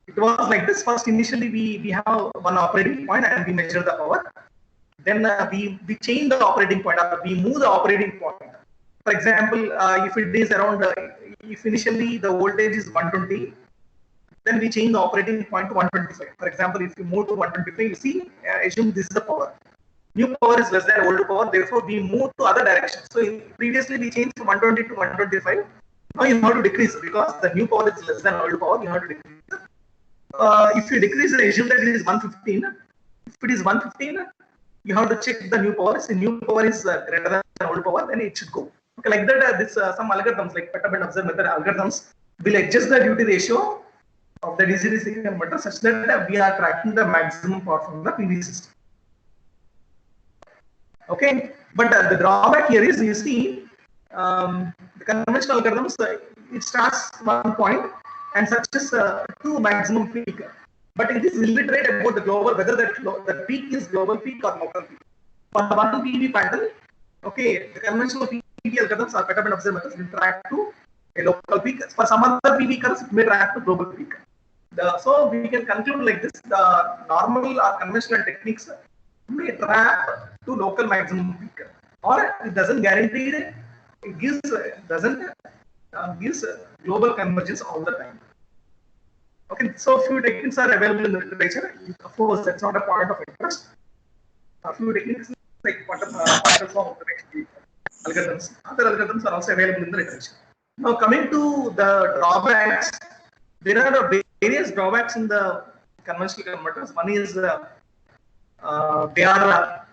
C: It was like this. First, initially we have one operating point and we measure the power. Then we change the operating point, or we move the operating point. For example, if it is around, if initially the voltage is 120, then we change the operating point to 125. For example, if you move to 125, you see, assume this is the power. New power is less than old power, therefore we move to other direction. So previously we changed from 120 to 125. Now you have to decrease because the new power is less than old power. You have to decrease. If you decrease, assume that it is 115. If it is 115, you have to check the new power. If the new power is greater than old power, then it should go. Okay, like that, this some algorithms like Petabend observe method algorithms will adjust the duty ratio of the DC-DC converter such that we are tracking the maximum power from the PV system. Okay, but the drawback here is, you see, the conventional algorithms, it starts 1 point and success to maximum peak. But it is illiterate about the global, whether the peak is global peak or local peak. For one PV pattern, okay, the conventional PV algorithms or Petabend observe methods will track to a local peak. For some other PV curves, it may track to global peak. So we can conclude like this: the normal or conventional techniques may track to local maximum peak, or it doesn't guarantee it. It gives gives global convergence all the time. Okay, so few techniques are available in the literature. Of course, that's not a point of interest. A few techniques like quantum form algorithms. Other algorithms are also available in the literature. Now, coming to the drawbacks, there are various drawbacks in the conventional converters. One is they are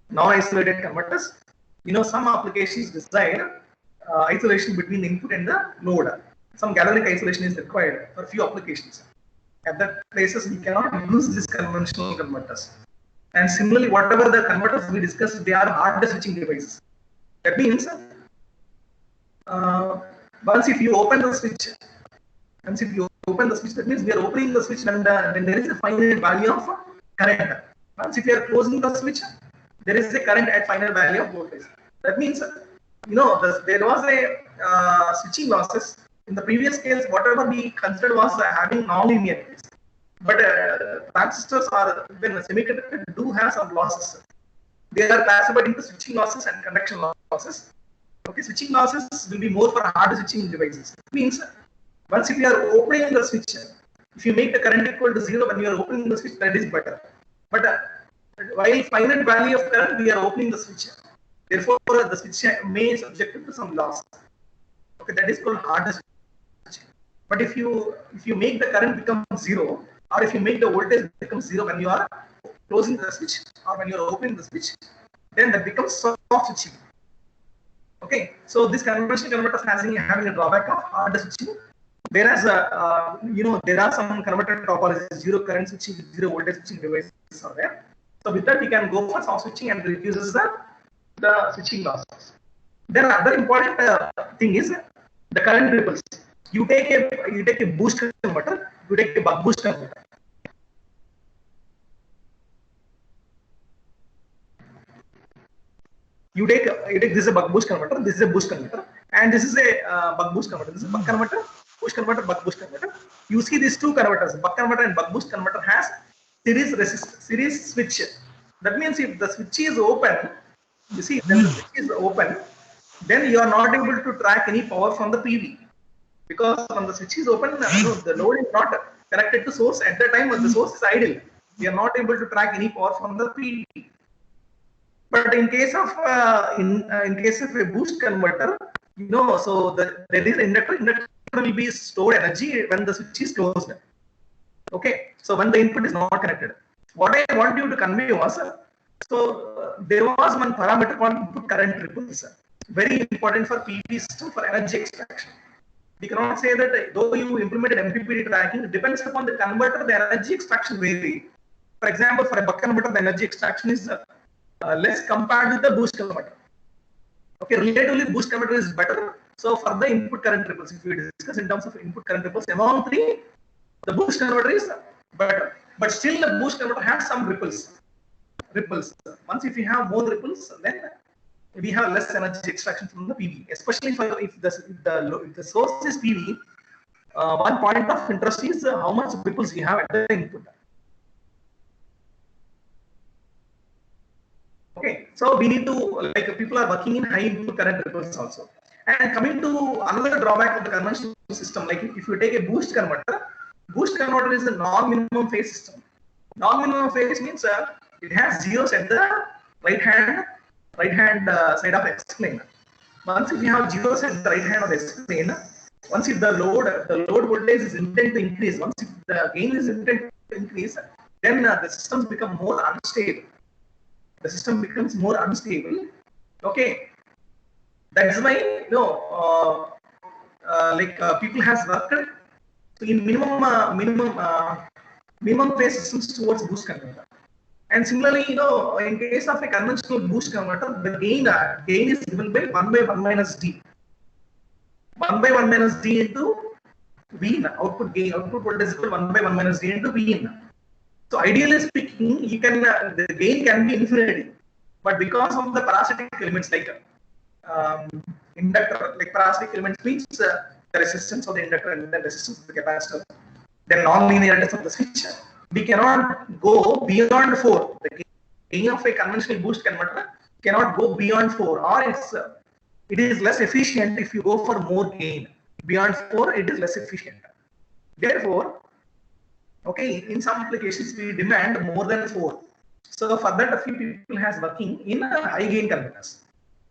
C: non-isolated converters. You know, some applications desire isolation between the input and the load. Some galvanic isolation is required for few applications. At that places, we cannot use these conventional converters. And similarly, whatever the converters we discussed, they are hard switching devices. That means once if you open the switch, that means we are opening the switch and then there is a finite value of current. Once if you are closing the switch, there is a current at finite value of voltage. That means, you know, there was a switching losses. In the previous case, whatever we considered was having nonlinear case. But transistors or even semiconductors do have some losses. They are classified into switching losses and conduction losses. Okay, switching losses will be more for hard switching devices. It means once if you are opening the switch, if you make the current equal to 0 when you are opening the switch, that is better. But while finite value of current, we are opening the switch. Therefore, the switch may be subjected to some loss. Okay, that is called hard switching. But if you make the current become 0, or if you make the voltage become 0 when you are closing the switch or when you are opening the switch, then that becomes soft switching. Okay, so this conventional converter having a drawback of hard switching. Whereas, you know, there are some converter topologies, zero current switching, zero voltage switching devices are there. So with that, we can go for soft switching and reduces the switching losses. Then another important thing is the current ripples. You take a boost converter, you take a buck boost converter. You take this is a buck boost converter, this is a boost converter, and this is a buck boost converter. This is a buck converter, boost converter, buck boost converter. You see these two converters, buck converter and buck boost converter has series switch. That means if the switch is open, you see, then the switch is open, then you are not able to track any power from the PV. Because when the switch is open, the load is not connected to source. At that time, when the source is idle, we are not able to track any power from the PV. But in case of in case of a boost converter, you know, so there is inductor. Inductor will be stored energy when the switch is closed. Okay, so when the input is not connected. What I want you to convey was, there was one parameter called input current ripples. Very important for PV system for energy extraction. We cannot say that though you implemented MPPT tracking, it depends upon the converter, the energy extraction vary. For example, for a buck converter, the energy extraction is less compared with the boost converter. Okay, relatively boost converter is better. So for the input current ripples, if we discuss in terms of input current ripples, among three, the boost converter is better. But still the boost converter has some ripples. Once if you have more ripples, then we have less energy extraction from the PV, especially if the source is PV. One point of interest is how much ripples we have at the input. Okay, so we need to, like, people are working in high input current ripples also. And coming to another drawback of the conventional system, like if you take a boost converter is a non-minimum phase system. Non-minimum phase means it has zeros at the right hand side of S plane. Once if you have zeros at the right hand of the S plane, once if the load voltage is intent to increase, once if the gain is intent to increase, then the systems become more unstable. The system becomes more unstable. Okay, that's why people has worked in minimum phase systems towards boost converter. And similarly, in case of a conventional boost converter, the gain is given by 1 by 1 minus D. 1 by 1 minus D into V in. Output voltage is equal to 1 by 1 minus D into V in. So ideally speaking, you can the gain can be infinity, but because of the parasitic elements like inductor, like parasitic elements means the resistance of the inductor and the resistance of the capacitor, the non-linearities of the switch, we cannot go beyond 4. The gain of a conventional boost converter cannot go beyond 4, or it is less efficient if you go for more gain. Beyond 4, it is less efficient. Therefore, okay, in some applications we demand more than 4. So for that, a few people has working in high gain converters.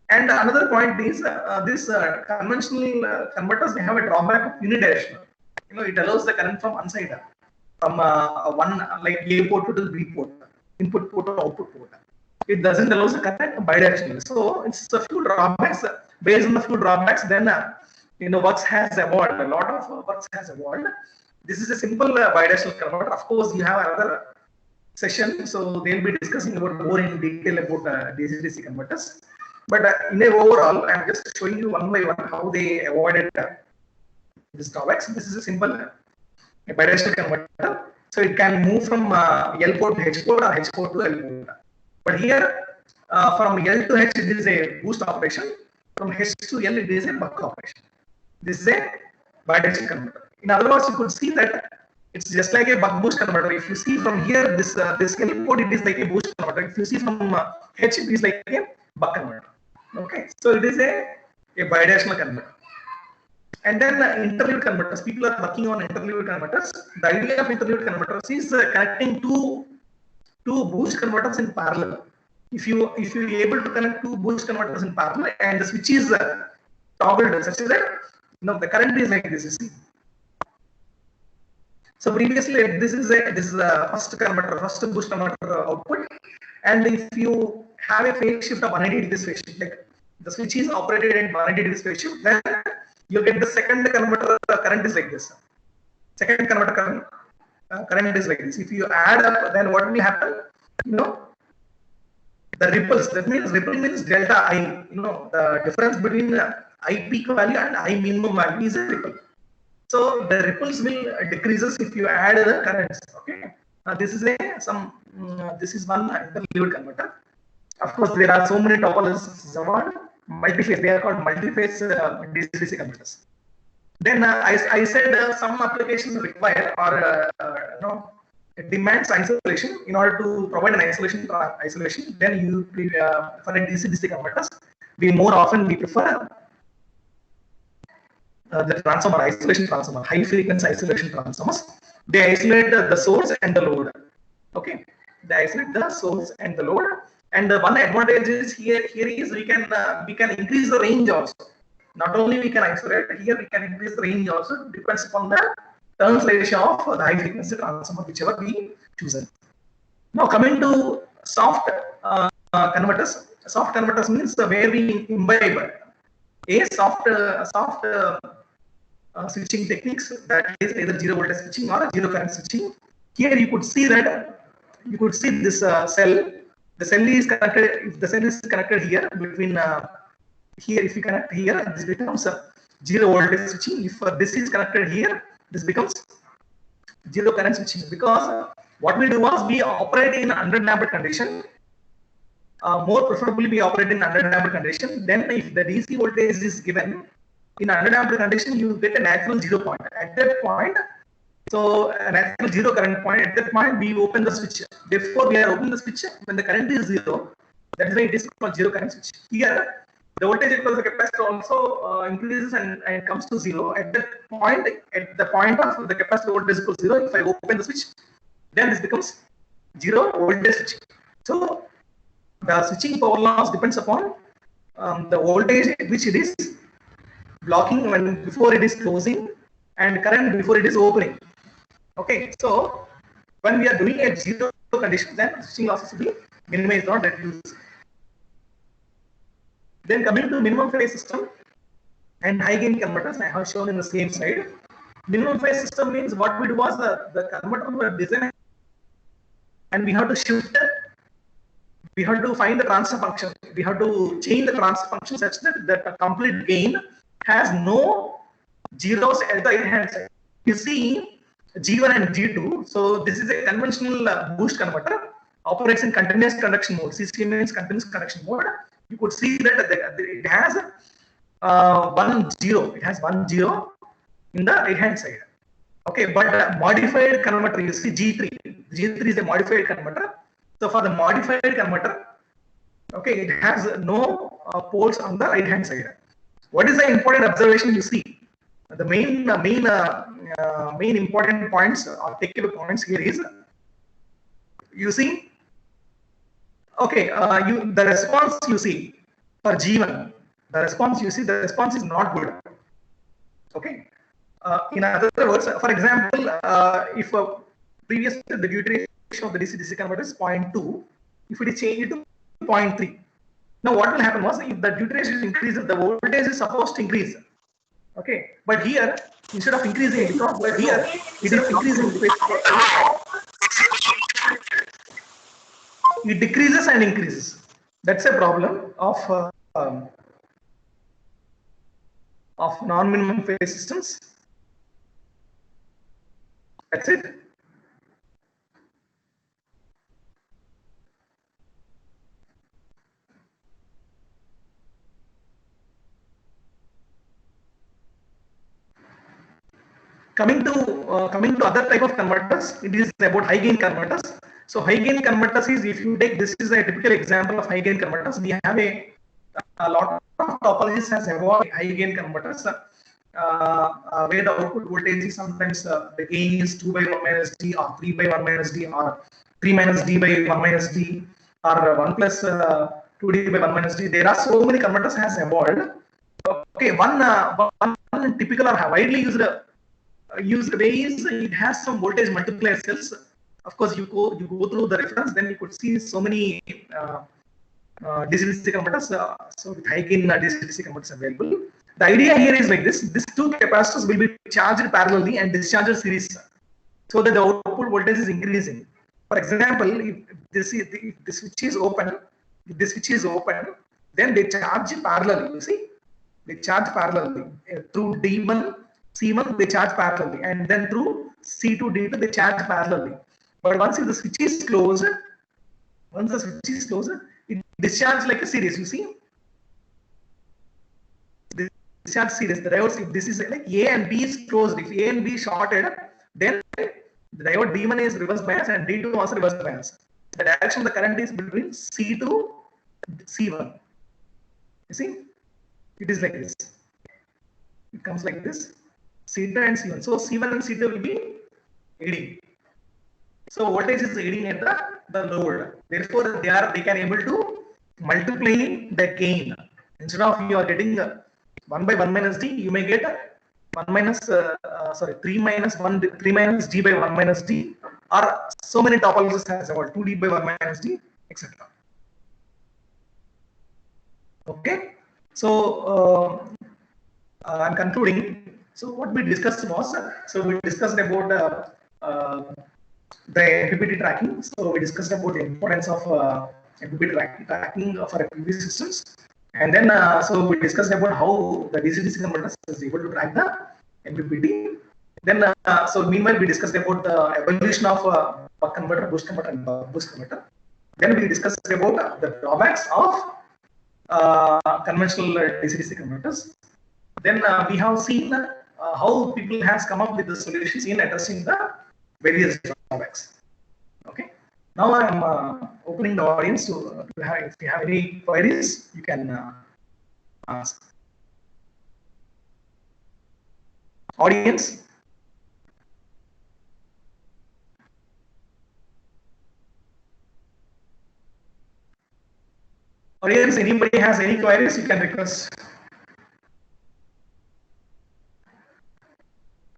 C: And another point is this conventional converters, they have a drawback of unidirectional. It allows the current from one side, from one like A port to the B port, input port or output port. It doesn't allow the current bidirectionally. So it's a few drawbacks. Based on the few drawbacks, then works has evolved. A lot of works has evolved. This is a simple bidirectional converter. Of course, you have another session, so they'll be discussing about more in detail about DC-DC converters. But in a overall, I'm just showing you one by one how they avoided these drawbacks. This is a simple bidirectional converter, so it can move from L port to H port or H port to L port. But here, from L to H, it is a boost operation. From H to L, it is a buck operation. This is a bidirectional converter. In other words, you could see that it's just like a buck boost converter. If you see from here, this L port, it is like a boost converter. If you see from H, it is like a buck converter. Okay, so it is a bidirectional converter. And then interleaved converters. People are working on interleaved converters. The idea of interleaved converters is connecting two boost converters in parallel. If you are able to connect two boost converters in parallel and the switch is toggled such that the current is like this. You see. So previously, this is a first boost converter output, and if you have a phase shift of 180 degrees phase shift, like the switch is operated in 180 degrees phase shift, then you get the second converter current is like this. Second converter current is like this. If you add up, then what will happen? The ripples. That means ripple means delta I. The difference between I peak value and I minimum value is a ripple. So the ripples will decreases if you add the currents. Okay. This is this is one interleaved converter. Of course, there are so many topologies around multi-phase. They are called multi-phase DC-DC converters. Then I said some applications require or demands isolation. In order to provide an isolation, then you for a DC-DC converters, we prefer the transformer, isolation transformer, high frequency isolation transformers. They isolate the source and the load. Okay, they isolate the source and the load. And one advantage is here is we can increase the range also. Not only we can isolate, here we can increase the range also. It depends upon the turns ratio of the high frequency transformer, whichever we choose. Now coming to soft converters. Soft converters means where we imbibe a soft switching techniques, that is either zero voltage switching or zero current switching. Here you could see this cell. The cell is connected. If the cell is connected here between here, if you connect here, this becomes zero voltage switching. If this is connected here, this becomes zero current switching. Because what we do was we operate in under damped condition. more preferably be operated in underdamped condition. Then if the DC voltage is given in underdamped condition, you get a natural 0 point. At that point, so a natural 0 current point, at that point we open the switch. Therefore, we are opening the switch when the current is 0. That is why it is called 0 current switch. Here, the voltage across the capacitor also increases and comes to 0. At that point, at the point of the capacitor voltage equals 0, if I open the switch, then this becomes 0 voltage switch. So the switching power loss depends upon the voltage at which it is blocking when before it is closing and current before it is opening. Okay, so when we are doing a 0 condition, then switching losses will be minimized, not reduced. Then coming to minimum phase system and high gain converters, I have shown in the same slide. Minimum phase system means what we do was the converter was designed and we have to shift it. We have to find the transfer function. We have to change the transfer function such that the complete gain has no zeros at the right hand side. You see G1 and G2. So this is a conventional boost converter, operates in continuous conduction mode. CCM means continuous conduction mode. You could see that it has 1 0. It has 1 0 in the right hand side. Okay, but modified converter, you see G3. G3 is a modified converter. So for the modified converter, okay, it has no poles on the right hand side. What is the important observation you see? The main important points or takeaway points here is, you see, okay, the response you see for G1, the response you see, the response is not good. Okay. In other words, for example, if previously the duty ratio of the DC-DC converter is 0.2, if it is changed to 0.3. Now what will happen was, if the duty ratio increases, the voltage is supposed to increase. Okay, but here instead of increasing, it is not, but here it is increasing. It decreases and increases. That's a problem of non-minimum phase systems. That's it. Coming to other type of converters, it is about high gain converters. So high gain converters is, if you take, this is a typical example of high gain converters. We have a lot of topologies has evolved high gain converters, where the output voltage is sometimes the gain is 2 by 1 minus d, or 3 by 1 minus d, or 3 minus d by 1 minus d, or 1 plus 2d by 1 minus d. There are so many converters has evolved. Okay, one typical or widely used way is, it has some voltage multiplier cells. Of course, you go through the reference, then you could see so many DC-DC converters. So with high gain DC-DC converters available. The idea here is like this: these two capacitors will be charged parallelly and discharged series, so that the output voltage is increasing. For example, if the switch is open, then they charge parallelly. You see, they charge parallelly through D1, C1 they charge parallelly, and then through C2, D2 they charge parallelly. But once the switch is closed, it discharges like a series. You see, discharge series. The diodes, if this is like A and B is closed, if A and B is shorted, then the diode D1 is reverse bias and D2 also reverse bias. The direction of the current is between C to C1. You see, it is like this. It comes like this. C2 and C1. So C1 and C2 will be aiding. So voltage is aiding at the load. Therefore, they can able to multiply the gain. Instead of you are getting 1 by 1 minus d, you may get 3 minus d by 1 minus d, or so many topologies has about 2d by 1 minus d, etc. Okay. So I'm concluding. So what we discussed was, we discussed about the MPPT tracking. So we discussed about the importance of MPPT tracking for PV systems, and then so we discussed about how the DC-DC converter is able to track the MPPT. Then so meanwhile we discussed about the evolution of buck converter, boost converter, and boost converter. Then we discussed about the drawbacks of conventional DC-DC converters. Then we have seen how people has come up with the solutions in addressing the various drawbacks. Okay. Now I am opening the audience to have, if you have any queries, you can ask. Audience. Audience, anybody has any queries, you can request.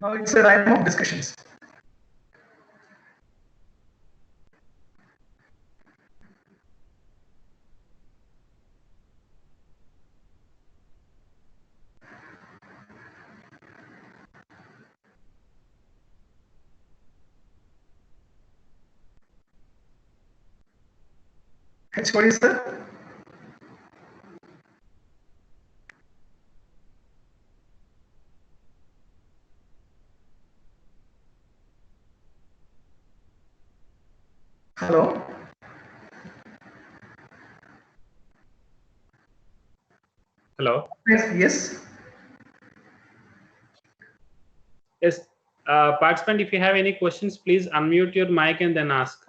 C: Now it's a time of discussions. What is sir? Hello.
E: Hello.
C: Yes. Yes.
E: Yes. Participant, if you have any questions, please unmute your mic and then ask.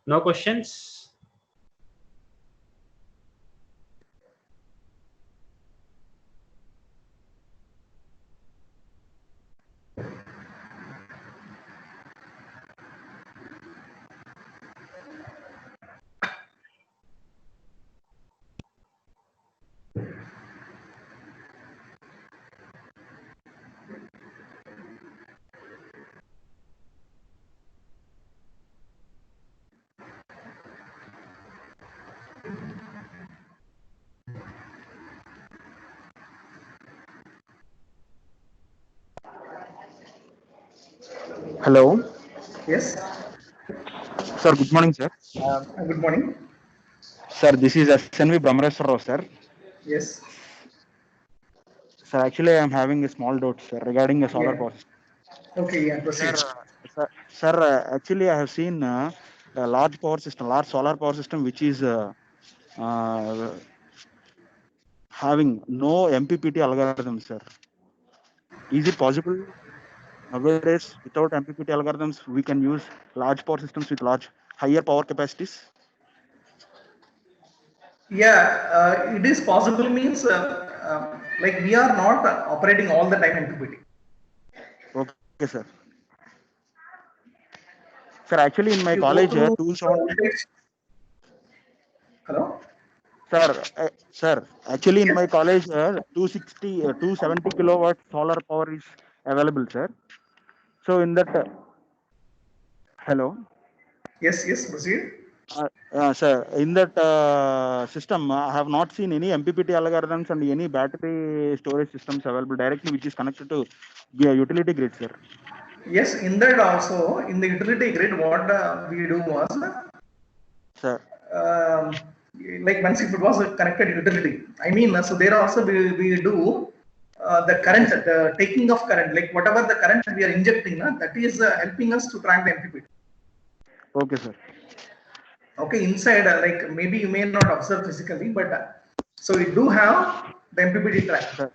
E: No questions?
F: Hello,
C: Yes.
F: sir. Good morning, sir.
C: Good morning.
F: Sir, this is SNV Brahmareswar Rao, sir.
C: Yes.
F: Sir, actually, I am having a small doubt, sir, regarding a solar
C: Yeah.
F: power system.
C: Okay. Yeah.
F: Sir,
C: Proceed.
F: sir, actually, I have seen a large power system, large solar power system, which is uh, having no MPPT algorithm, sir. Is it possible nowadays without MPPT algorithms we can use large power systems with large higher power capacities?
C: Yeah, it is possible means like we are not operating all the time MPPT.
F: Okay, sir. Sir, actually, in my
C: If you go
F: college,
C: to
F: 270.
C: voltage, hello.
F: Sir, actually, in
C: Yes.
F: my college, 270 kilowatt solar power is available, sir. So, in that, hello,
C: Yes. Yes. Proceed.
F: sir, in that system, I have not seen any MPPT algorithms and any battery storage systems available directly, which is connected to the utility grid, sir.
C: Yes. In that also, in the utility grid, what we do was,
F: Sir,
C: like once if it was a connected utility, I mean, so there also we do the current, the taking of current, like whatever the current we are injecting, that is helping us to track the MPPT.
F: okay, sir.
C: Okay, inside, like maybe you may not observe physically, but so we do have the MPPT track.
F: Sir.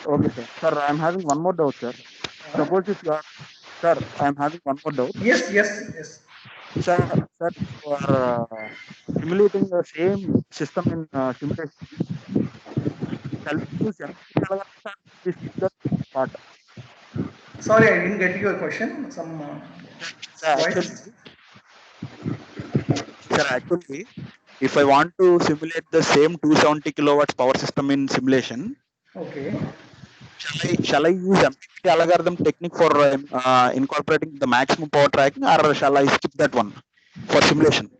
F: Okay, sir. Sir, I am having one more doubt, sir. Suppose if you are, sir, I am having one more doubt.
C: Yes, yes, yes.
F: Sir, if you are simulating the same system in simulation, shall we use MPPT algorithm or this is the part?
C: Sorry, I didn't get your question. Some
F: Sir,
C: voice.
F: actually, if I want to simulate the same 270 kilowatts power system in simulation,
C: Okay.
F: shall I use MPPT algorithm technique for incorporating the maximum power tracking, or shall I skip that one for simulation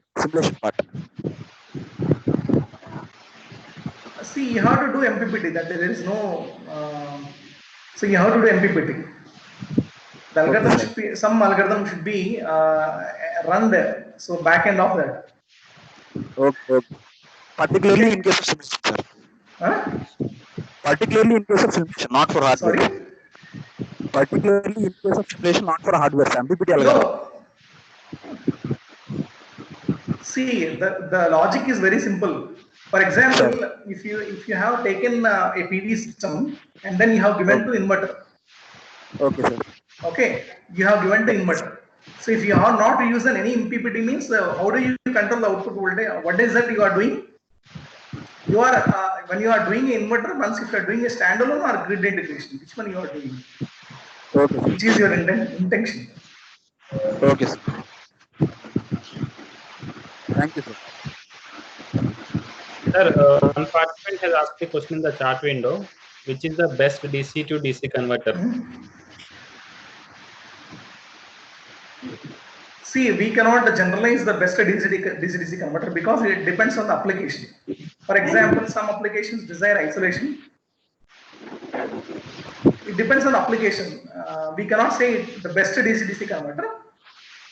F: part?
C: See, you have to do MPPT. That there is no. So you have to do MPPT. The algorithm
F: Okay,
C: should be, some algorithm should be run there. So back end of that.
F: Okay. Particularly in case of simulation, sir.
C: Huh?
F: Particularly in case of simulation, not for hardware.
C: Sorry.
F: Particularly in case of simulation, not for hardware. MPPT algorithm.
C: No. See, the logic is very simple. For example,
F: Sure.
C: if you have taken a PV system and then you have given to inverter.
F: Okay, sir.
C: Okay, you have given to inverter. So if you have not used any MPPT means how do you control the output voltage? What is that you are doing? You are when you are doing an inverter, once if you are doing a standalone or grid integration, which one you are doing?
F: Okay.
C: Which is your intention?
F: Okay, sir. Thank you, sir.
E: Sir, one participant has asked a question in the chat window. Which is the best DC to DC converter?
C: See, we cannot generalize the best DC converter because it depends on the application. For example, some applications desire isolation. It depends on the application. We cannot say the best DC converter.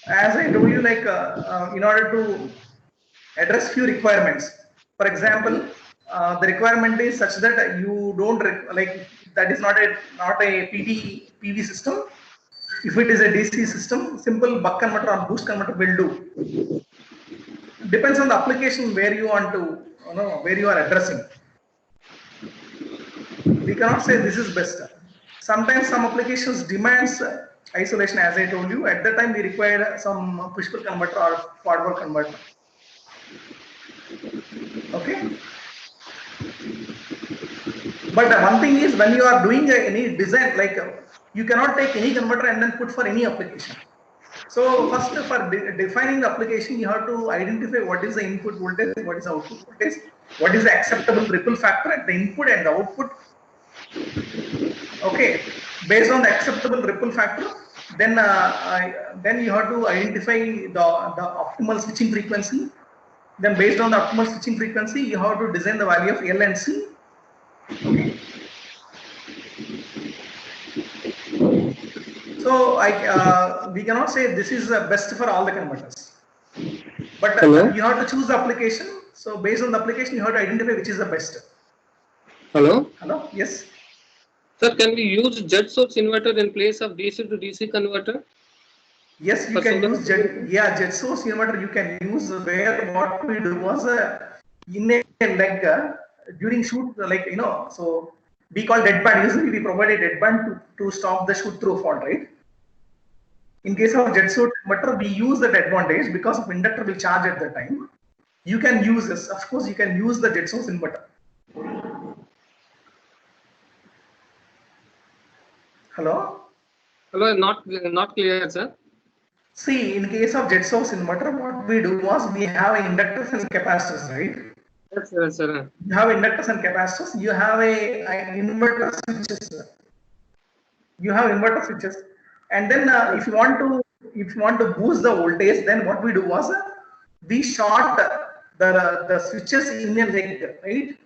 C: As I told you, like in order to address few requirements. For example, the requirement is such that you don't like that is not a PV system. If it is a DC system, simple buck converter or boost converter will do. Depends on the application where you want to, where you are addressing. We cannot say this is best. Sometimes some applications demands isolation, as I told you. At that time, we require some push-pull converter or forward converter. Okay. But one thing is when you are doing any design, like you cannot take any converter and then put for any application. So first for defining the application, you have to identify what is the input voltage, what is the output voltage, what is the acceptable ripple factor at the input and the output. Okay, based on the acceptable ripple factor, then you have to identify the optimal switching frequency. Then based on the optimal switching frequency, you have to design the value of L and C. Okay. So we cannot say this is the best for all the converters. But you have to choose the application. So based on the application, you have to identify which is the best.
I: Hello?
C: Hello? Yes.
I: Sir, can we use jet source inverter in place of DC to DC converter?
C: Yes, you can use jet source inverter you can use, where what we do was in a leg during shoot, like so we call deadband. Usually we provide a deadband to stop the shoot through fault, right? In case of jet source inverter, we use that advantage because of inductor will charge at the time. You can use this, of course, you can use the jet source inverter. Hello?
I: Hello, not clear, sir.
C: See, in case of jet source inverter, what we do was we have inductors and capacitors, right?
I: Yes, sir.
C: You have inductors and capacitors. You have a inverter switches. You have inverter switches, and then if you want to boost the voltage, then what we do was we short the switches in a leg, right?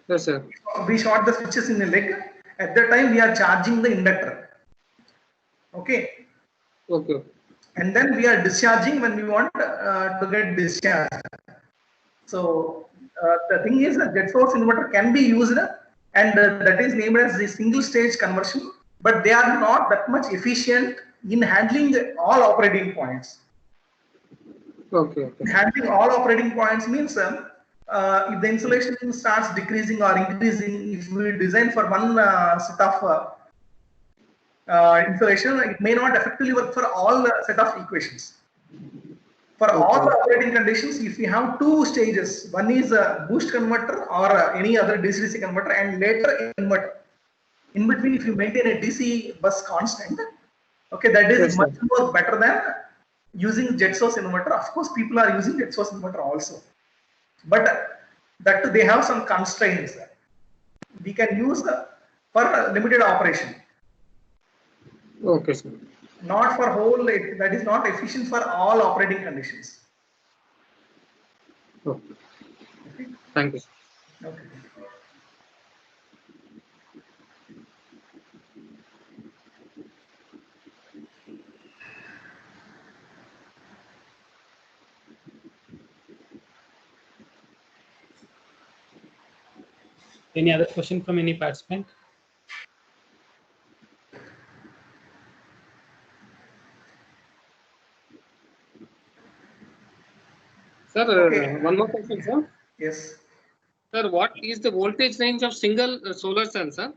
I: Yes, sir.
C: We short the switches in a leg. At that time, we are charging the inductor. Okay.
I: Okay.
C: And then we are discharging when we want to get discharged. So the thing is that jet source inverter can be used, and that is named as the single stage conversion, but they are not that much efficient in handling all operating points.
I: Okay.
C: Handling all operating points means if the insulation starts decreasing or increasing, if we design for one set of insulation, it may not effectively work for all set of equations. For all the operating conditions, if we have two stages, one is a boost converter or any other DC-DC converter, and later inverter. In between, if you maintain a DC bus constant, okay, that is much more better than using jet source inverter. Of course, people are using jet source inverter also, but that they have some constraints. we can use for limited operation.
I: Okay, sir.
C: Not for whole, that is not efficient for all operating conditions.
I: Okay.
C: Okay.
I: Thank you, sir.
C: Okay.
E: Any other question from any participant?
I: Sir,
C: Okay.
I: one more question, sir.
C: Yes.
I: Sir, what is the voltage range of single solar cell, sir?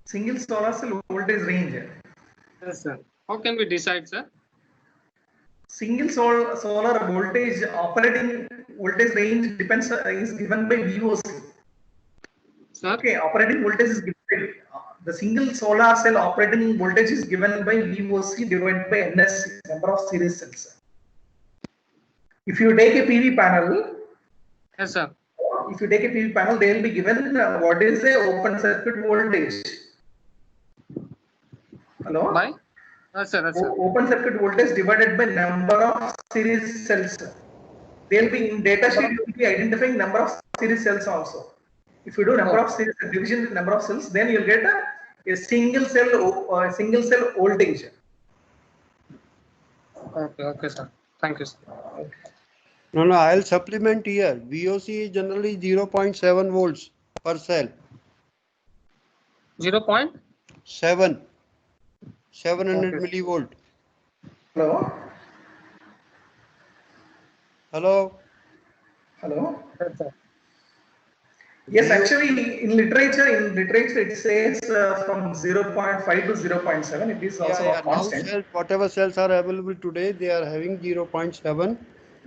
C: Single solar cell voltage range.
I: Yes, sir. How can we decide, sir?
C: Single solar voltage operating voltage range depends is given by VOC.
I: Sir?
C: Okay, operating voltage is given by, the single solar cell operating voltage is given by VOC divided by NSC, number of series cells. If you take a PV panel,
I: Yes, sir.
C: if you take a PV panel, they will be given what is the open circuit voltage. Hello?
I: By? Yes, sir. Yes, sir.
C: Open circuit voltage divided by number of series cells. They will be in data sheet, you will be identifying number of series cells also. If you do number of series division with number of cells, then you'll get a single cell voltage.
I: Okay, okay, sir. Thank you, sir.
J: No, I'll supplement here. VOC is generally 0.7 volts per cell.
I: 0.7.
J: 700
I: Okay.
J: millivolt.
C: Hello?
J: Hello?
C: Hello?
I: Yes, sir.
C: Yes, actually in literature it says from 0.5 to 0.7. It is also
J: Yeah,
C: not
J: now
C: constant.
J: cells, whatever cells are available today, they are having 0.7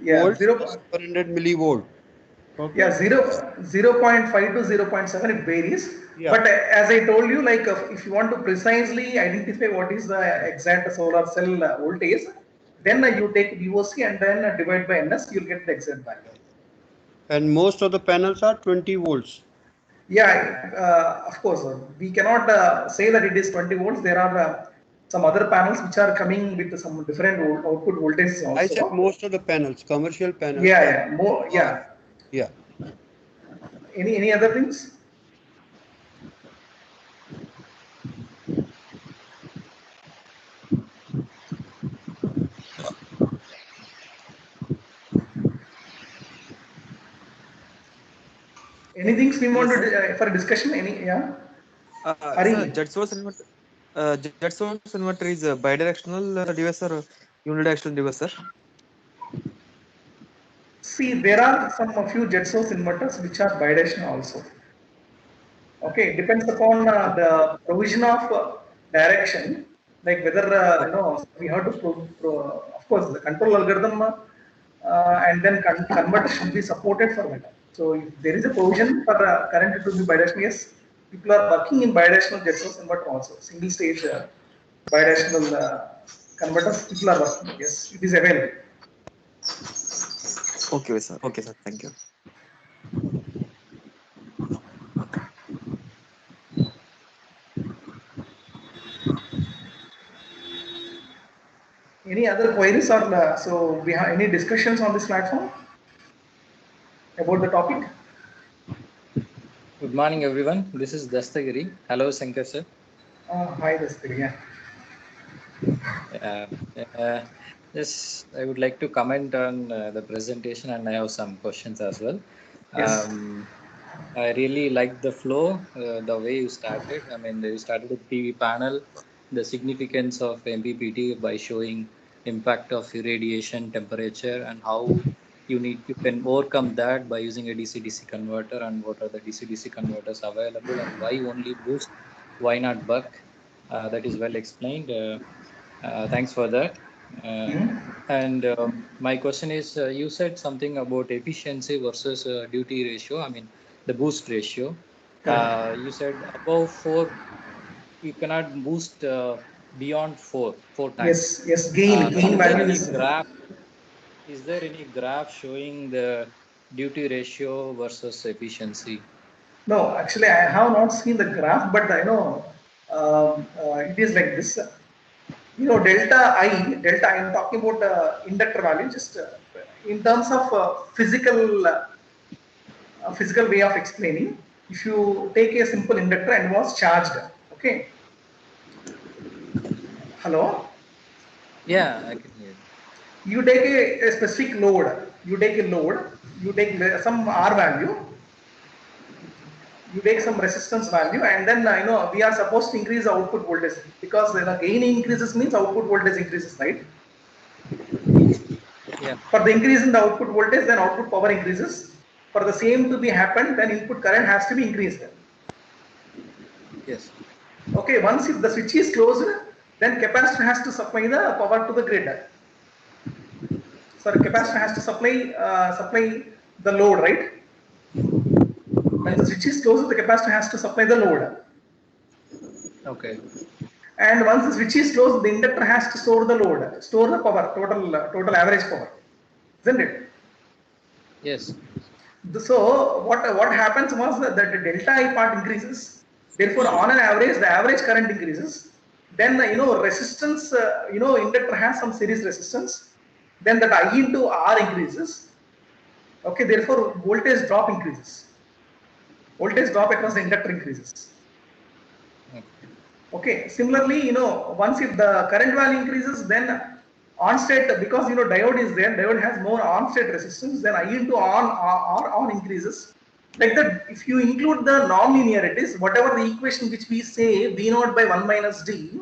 C: Yeah,
J: volts, 700 millivolt. Okay.
C: Yeah, 0.5 to 0.7 it varies.
J: Yeah.
C: But as I told you, like if you want to precisely identify what is the exact solar cell voltage, then you take VOC and then divide by NS, you'll get the exact value.
J: And most of the panels are 20 volts.
C: Yeah, of course. We cannot say that it is 20 volts. There are some other panels which are coming with some different output voltages also.
J: I said most of the panels, commercial panels.
C: Yeah, more. Yeah.
J: Yeah.
C: Any other things? Anything we want to for discussion?
G: Sir, jet source inverter is a bidirectional device or unidirectional device, sir?
C: See, there are a few jet source inverters which are bidirectional also. Okay, it depends upon the provision of direction, like whether we have to of course the control algorithm and then converter should be supported for that. So if there is a provision for current to be bidirectional, yes, people are working in bidirectional jet source inverter also, single stage bidirectional converters. People are working. Yes, it is available.
G: Okay, sir. Okay, sir. Thank you.
C: Any other queries or so we have any discussions on this platform about the topic?
K: Good morning, everyone. This is Dastagiri. Hello, Shankar sir.
C: Hi, Dastagiri.
K: Yes, I would like to comment on the presentation, and I have some questions as well.
C: Yes.
K: I really like the flow, the way you started. I mean, you started with PV panel, the significance of MPPT by showing impact of irradiation, temperature, and how you can overcome that by using a DC-DC converter, and what are the DC-DC converters available, and why only boost, why not buck. That is well explained. Thanks for that. And my question is, you said something about efficiency versus duty ratio. I mean, the boost ratio. You said above 4, you cannot boost beyond 4 times.
C: Yes, gain value is.
K: Is there any graph showing the duty ratio versus efficiency?
C: No, actually, I have not seen the graph, but I know it is like this. You know, delta I am talking about inductor value, just in terms of physical way of explaining. If you take a simple inductor and was charged, okay. Hello?
K: Yeah, I can hear you.
C: You take a specific load, you take a load, you take some R value, you take some resistance value, and then you know, we are supposed to increase the output voltage, because the gain increases means output voltage increases, right?
K: Yeah.
C: For the increase in the output voltage, then output power increases. For the same to be happened, then input current has to be increased.
K: Yes.
C: Okay, once if the switch is closed, then capacitor has to supply the power to the grid. So the capacitor has to supply the load, right? When the switch is closed, the capacitor has to supply the load.
K: Okay.
C: And once the switch is closed, the inductor has to store the load, store the power, total average power, isn't it?
K: Yes.
C: So what happens was that the delta I part increases. Therefore, on an average, the average current increases. Then you know, resistance, you know, inductor has some series resistance. Then that I into R increases. Okay, therefore voltage drop increases. Voltage drop across the inductor increases. Okay, similarly, you know, once if the current value increases, then on state, because you know diode is there, diode has more on state resistance, then I into on increases. Like that, if you include the non-linearities, whatever the equation which we say V naught by 1 minus D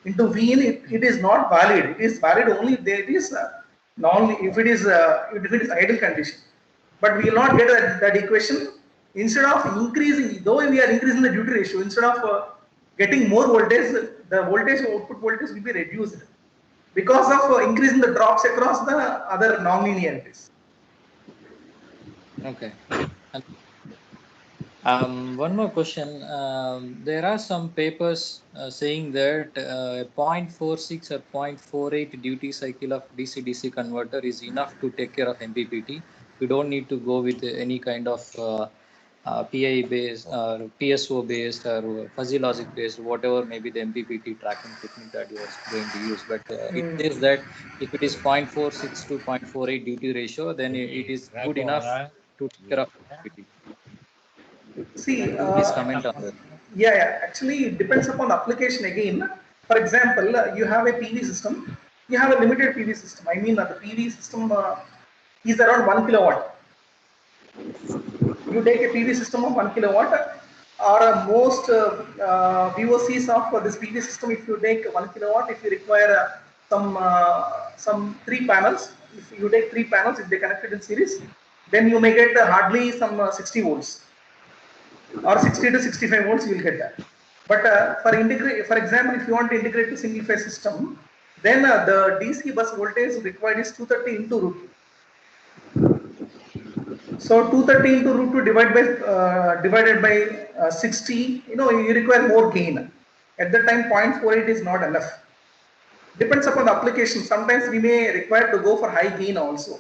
C: into V in, it is not valid. It is valid only if there is if it is ideal condition. But we will not get that equation. Instead of increasing, though we are increasing the duty ratio, instead of getting more voltage, the voltage output voltage will be reduced because of increasing the drops across the other non-linearities.
K: Okay. One more question. There are some papers saying that 0.46 or 0.48 duty cycle of DC-DC converter is enough to take care of MPPT. You don't need to go with any kind of PI based or PSO based or fuzzy logic based, whatever may be the MPPT tracking technique that you are going to use. But it says that if it is 0.46 to 0.48 duty ratio, then it is good enough to take care of MPPT.
C: See,
K: Could you please comment on that?
C: yeah, actually it depends upon the application again. For example, you have a PV system, you have a limited PV system. I mean, the PV system is around 1 kilowatt. You take a PV system of 1 kilowatt, or most VOCs of this PV system, if you take 1 kilowatt, if you require some 3 panels, if you take 3 panels, if they connected in series, then you may get hardly some 60 volts. Or 60 to 65 volts you will get that. But for example, if you want to integrate to single phase system, then the DC bus voltage required is 230 into root 2. So 230 into root 2 divided by 60, you know, you require more gain. At that time, 0.48 is not enough. Depends upon the application. Sometimes we may require to go for high gain also.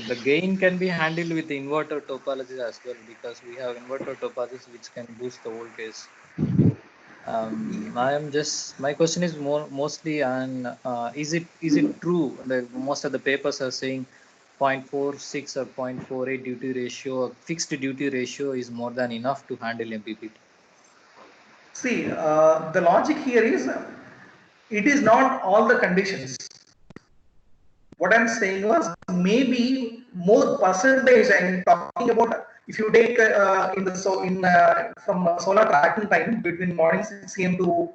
K: The gain can be handled with the inverter topology as well, because we have inverter topologies which can boost the voltage. My question is mostly on is it true that most of the papers are saying 0.46 or 0.48 duty ratio, fixed duty ratio is more than enough to handle MPPT?
C: See, the logic here is it is not all the conditions. What I'm saying was maybe more percentage. I'm talking about if you take from solar tracking time between morning 6 a.m. to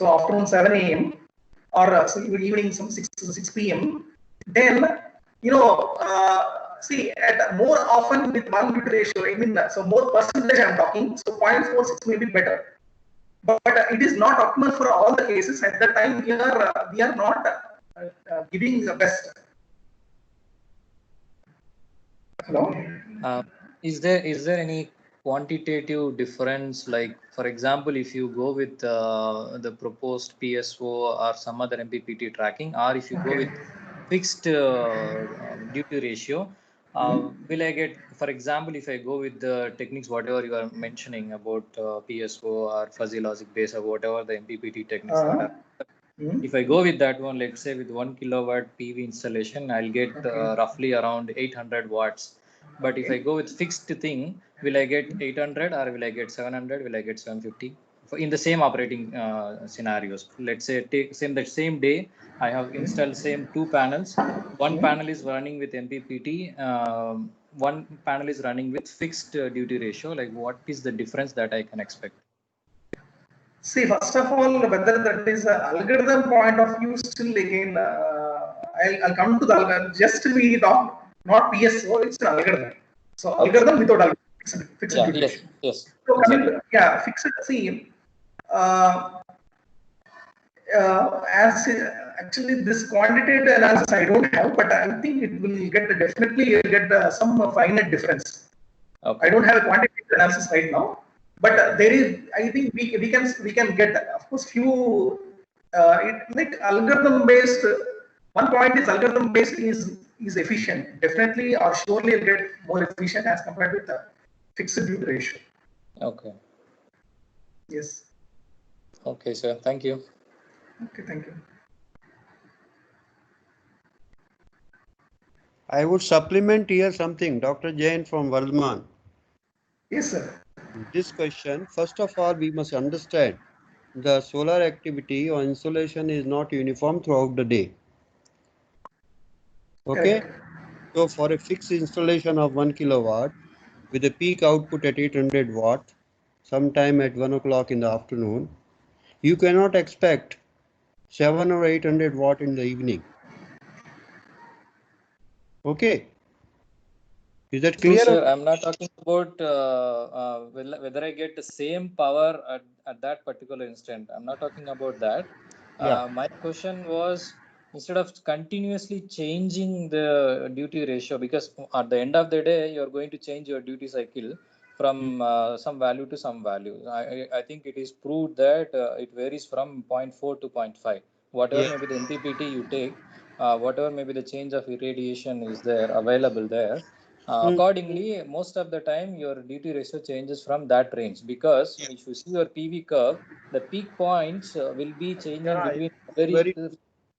C: afternoon 7 a.m. or evening some 6 p.m. Then you know see at more often with 1 bit ratio. I mean so more percentage I'm talking. So 0.46 may be better. But it is not optimal for all the cases. At that time, we are not giving the best. Hello.
K: Is there any quantitative difference? Like, for example, if you go with the proposed PSO or some other MPPT tracking, or if you go with fixed duty ratio, Will I get, for example, if I go with the techniques, whatever you are mentioning about PSO or fuzzy logic base or whatever the MPPT techniques that are, if I go with that one, let's say with 1 kilowatt PV installation, I'll get roughly around 800 watts. But if I go with fixed thing, will I get 800 or will I get 700? Will I get 750? In the same operating scenarios, let's say take the same day, I have installed same 2 panels. One panel is running with MPPT. One panel is running with fixed duty ratio. Like, what is the difference that I can expect?
C: See, first of all, whether that is an algorithm point of view, still again, I'll come to the algorithm. Just we talk, not PSO, it's an algorithm. So algorithm without algorithm, fixed duty ratio.
K: Yes.
C: So
K: Exactly.
C: fixed. See, as actually this quantitative analysis I don't have, but I think it will get definitely get some finite difference.
K: Okay.
C: I don't have a quantitative analysis right now, but there is. I think we can get, of course, few like algorithm based. One point is algorithm based is efficient, definitely or surely will get more efficient as compared with the fixed duty ratio.
K: Okay.
C: Yes.
K: Okay, sir. Thank you.
C: Okay, thank you.
J: I would supplement here something, Dr. Jain from Vardhaman.
C: Yes, sir.
J: This question, first of all, we must understand the solar activity or insolation is not uniform throughout the day. Okay?
C: Correct.
J: So for a fixed installation of 1 kilowatt with a peak output at 800 watt, sometime at 1 o'clock in the afternoon, you cannot expect 7 or 800 watt in the evening. Okay? Is that
K: True,
J: clear?
K: sir. I'm not talking about whether I get the same power at that particular instant. I'm not talking about that.
J: Yeah.
K: My question was, instead of continuously changing the duty ratio, because at the end of the day, you're going to change your duty cycle from some value to some value. I think it is proved that it varies from 0.4 to 0.5. Whatever maybe the MPPT you take, whatever maybe the change of irradiation is there available there. Accordingly, most of the time your duty ratio changes from that range, because if you see your PV curve, the peak points will be changing between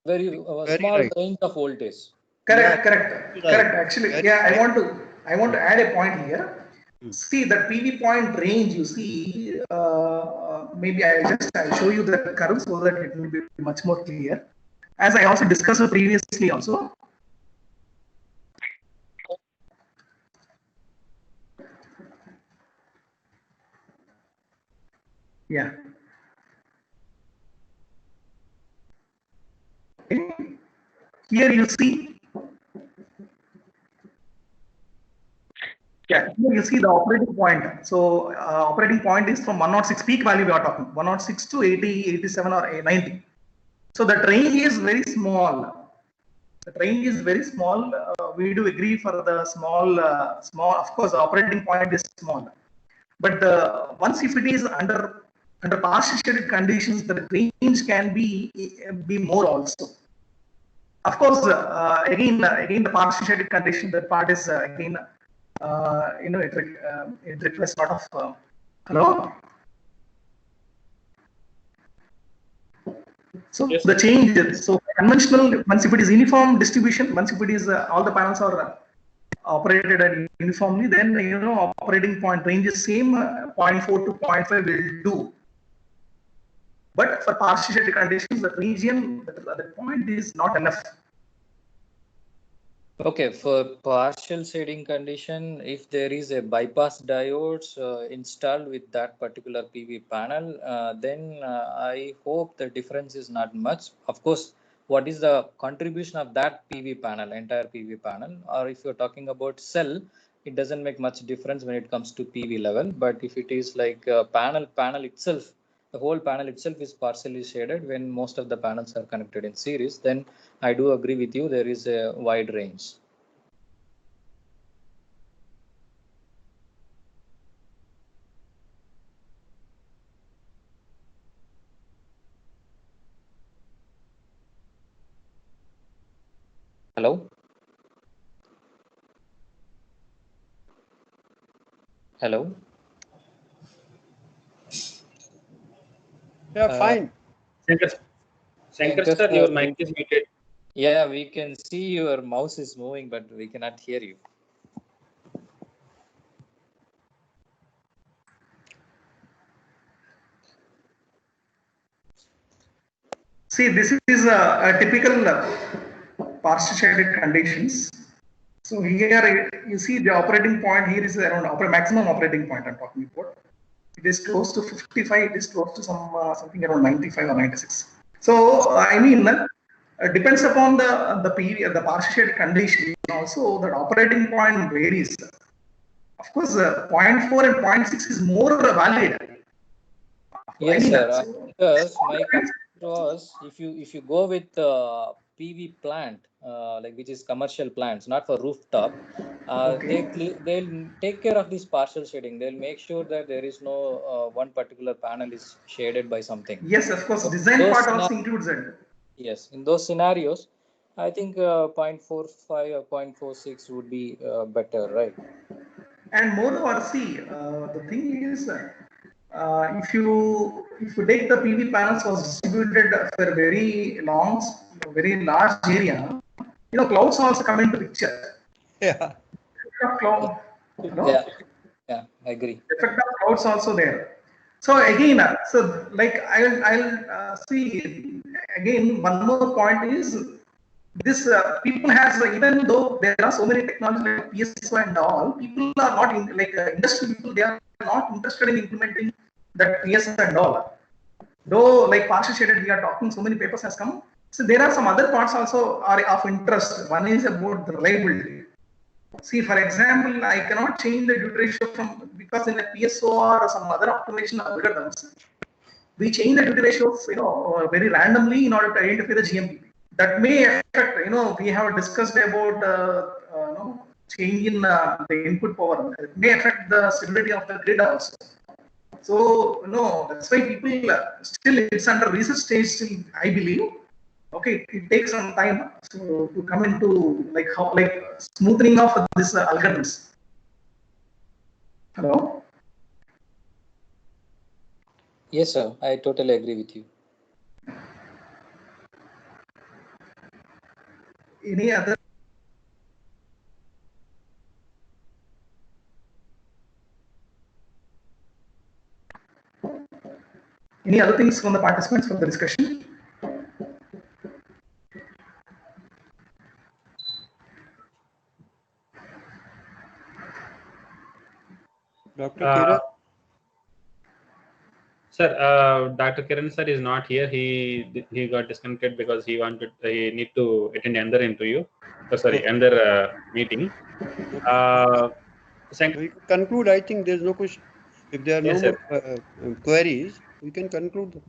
K: very small
J: right.
K: range of voltage.
C: Correct.
J: Right.
C: Actually,
J: Very
C: I
J: right.
C: want to add a point here. See the PV point range. You see, maybe I'll show you the curve so that it will be much more clear. As I also discussed previously, also. Yeah. Okay. Here you see. Yeah, here you see the operating point. So operating point is from 106 peak value we are talking, 106 to 80, 87 or 90. So the range is very small. The range is very small. We do agree for the small. Of course, the operating point is small. But once if it is under partial shaded conditions, the range can be more also. Of course, again the partial shaded condition. That part is again. It requires a lot of. Hello. So
E: Yes,
C: the
E: sir.
C: change. So conventional, once if it is uniform distribution, once if it is all the panels are operated uniformly, then operating point range is same 0.4 to 0.5 will do. But for partial shaded conditions, the region the point is not enough.
K: Okay, for partial shading condition, if there is a bypass diodes installed with that particular PV panel, then I hope the difference is not much. Of course, what is the contribution of that PV panel, entire PV panel? Or if you're talking about cell, it doesn't make much difference when it comes to PV level. But if it is like panel itself, the whole panel itself is partially shaded when most of the panels are connected in series, then I do agree with you, there is a wide range. Hello? Hello.
J: Yeah, fine.
E: Shankar sir, your mic is muted.
K: Yeah, we can see your mouse is moving, but we cannot hear you.
C: See, this is a typical partial shaded conditions. So here you see the operating point here is around maximum operating point I'm talking about. It is close to 55. It is close to something around 95 or 96. So I mean, depends upon the PV, the partial shaded condition. Also, the operating point varies. Of course, 0.4 and 0.6 is more valid.
K: Yes, sir. Because my concern was if you go with PV plant, like which is commercial plants, not for rooftop, they'll take care of this partial shading. They'll make sure that there is no one particular panel is shaded by something.
C: Yes, of course. Design part also includes it.
K: Yes, in those scenarios, I think 0.45 or 0.46 would be better, right?
C: And moreover, see, the thing is, if you take the PV panels was distributed for a very large area, clouds also come into picture.
J: Yeah.
C: Cloud,
K: yeah, I agree.
C: Effect of clouds also there. So again, so like I'll see again. One more point is this: people has even though there are so many technologies like PSO and all, people are not industry people. They are not interested in implementing that PSO and all. Though like partial shaded, we are talking. So many papers has come. So there are some other parts also are of interest. One is about the reliability. See, for example, I cannot change the duty ratio because in a PSO or some other optimization algorithms, we change the duty ratio, very randomly in order to identify the GMP. That may affect, we have discussed about, change in the input power. It may affect the stability of the grid also. So, that's why people still it's under research stage still, I believe. Okay, it takes some time to come into smoothing of this algorithms. Hello?
K: Yes, sir. I totally agree with you.
C: Any other? Any other things from the participants for the discussion?
J: Dr. Kiran?
E: Sir, Dr. Kiran sir is not here. He got disconnected because he need to attend another interview. Another meeting.
J: We can conclude. I think there's no question. If there are no more queries, we can conclude.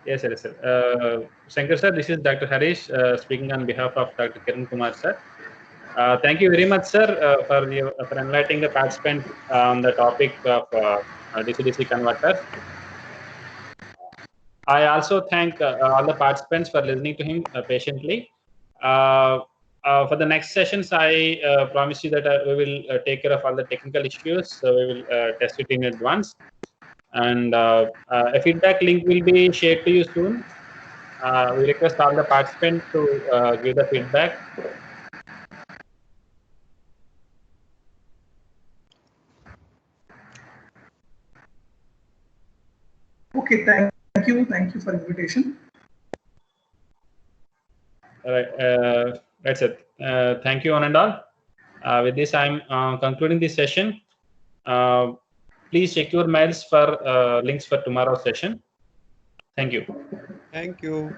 E: Yes, sir. Shankar sir, this is Dr. Harish speaking on behalf of Dr. Kiran Kumar sir. Thank you very much, sir, for enlightening the participants on the topic of DC-DC converters. I also thank all the participants for listening to him patiently. For the next sessions, I promise you that we will take care of all the technical issues. So we will test it in advance. And a feedback link will be shared to you soon. We request all the participants to give the feedback.
C: Okay, thank you for the invitation.
E: All right, that's it. Thank you, one and all. With this, I'm concluding this session. Please check your mails for links for tomorrow's session. Thank you.
J: Thank you.